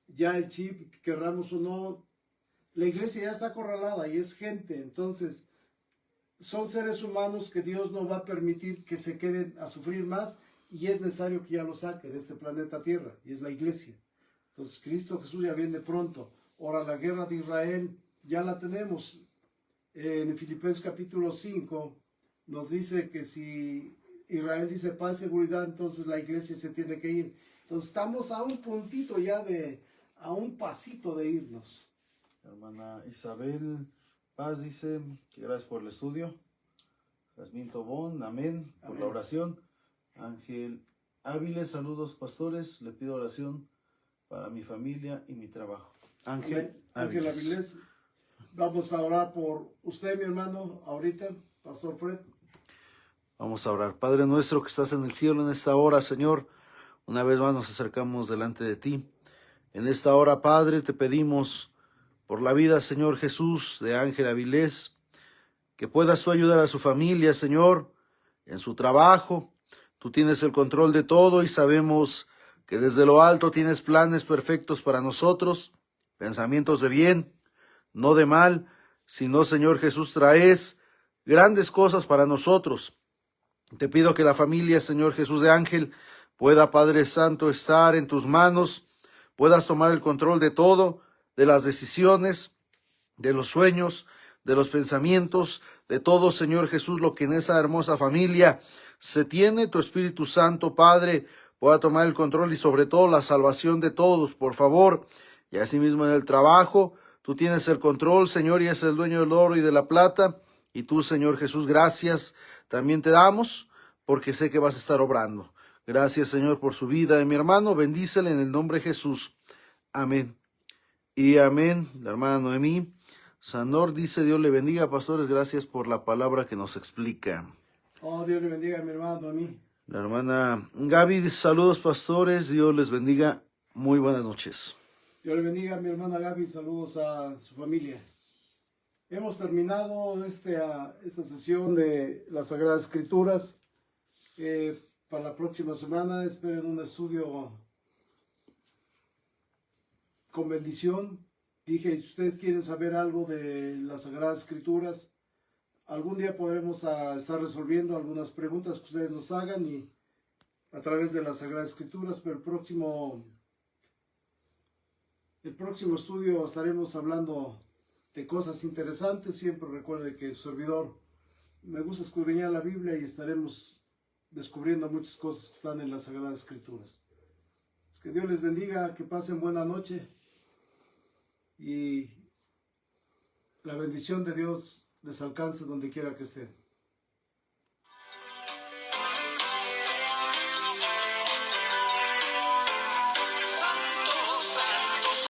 ya el chip, querramos o no. La iglesia ya está acorralada y es gente, entonces son seres humanos que Dios no va a permitir que se queden a sufrir más y es necesario que ya lo saque de este planeta Tierra, y es la iglesia. Entonces Cristo Jesús ya viene pronto. Ahora la guerra de Israel ya la tenemos. En Filipenses capítulo 5 nos dice que si Israel dice paz y seguridad, entonces la iglesia se tiene que ir. Entonces estamos a un puntito ya a un pasito de irnos. Hermana Isabel Paz dice que gracias por el estudio. Jasmine Tobón, amén, por la oración. Ángel Áviles, saludos, pastores. Le pido oración para mi familia y mi trabajo. Ángel Áviles. Vamos a orar por usted, mi hermano, ahorita, pastor Fred. Vamos a orar. Padre nuestro que estás en el cielo, en esta hora, Señor, una vez más nos acercamos delante de ti. En esta hora, Padre, te pedimos por la vida, Señor Jesús, de Ángel Avilés, que puedas tú ayudar a su familia, Señor, en su trabajo. Tú tienes el control de todo y sabemos que desde lo alto tienes planes perfectos para nosotros, pensamientos de bien, no de mal, sino, Señor Jesús, traes grandes cosas para nosotros. Te pido que la familia, Señor Jesús de Ángel, pueda, Padre Santo, estar en tus manos, puedas tomar el control de todo, de las decisiones, de los sueños, de los pensamientos, de todo, Señor Jesús, lo que en esa hermosa familia se tiene. Tu Espíritu Santo, Padre, pueda tomar el control y sobre todo la salvación de todos, por favor. Y asimismo en el trabajo, tú tienes el control, Señor, y es el dueño del oro y de la plata. Y tú, Señor Jesús, gracias también te damos, porque sé que vas a estar obrando. Gracias, Señor, por su vida de mi hermano. Bendícele en el nombre de Jesús. Amén. Y amén. La hermana Noemí Sanor dice, Dios le bendiga, pastores. Gracias por la palabra que nos explica. Oh, Dios le bendiga a mi hermano Noemí. La hermana Gaby dice, saludos, pastores. Dios les bendiga. Muy buenas noches. Dios le bendiga a mi hermana Gaby, saludos a su familia. Hemos terminado esta sesión de las Sagradas Escrituras. Para la próxima semana esperen un estudio con bendición. Dije, si ustedes quieren saber algo de las Sagradas Escrituras, algún día podremos estar resolviendo algunas preguntas que ustedes nos hagan y a través de las Sagradas Escrituras, pero el próximo estudio estaremos hablando de cosas interesantes. Siempre recuerde que su servidor me gusta escudriñar la Biblia y estaremos descubriendo muchas cosas que están en las Sagradas Escrituras. Es que Dios les bendiga, que pasen buena noche y la bendición de Dios les alcance donde quiera que estén.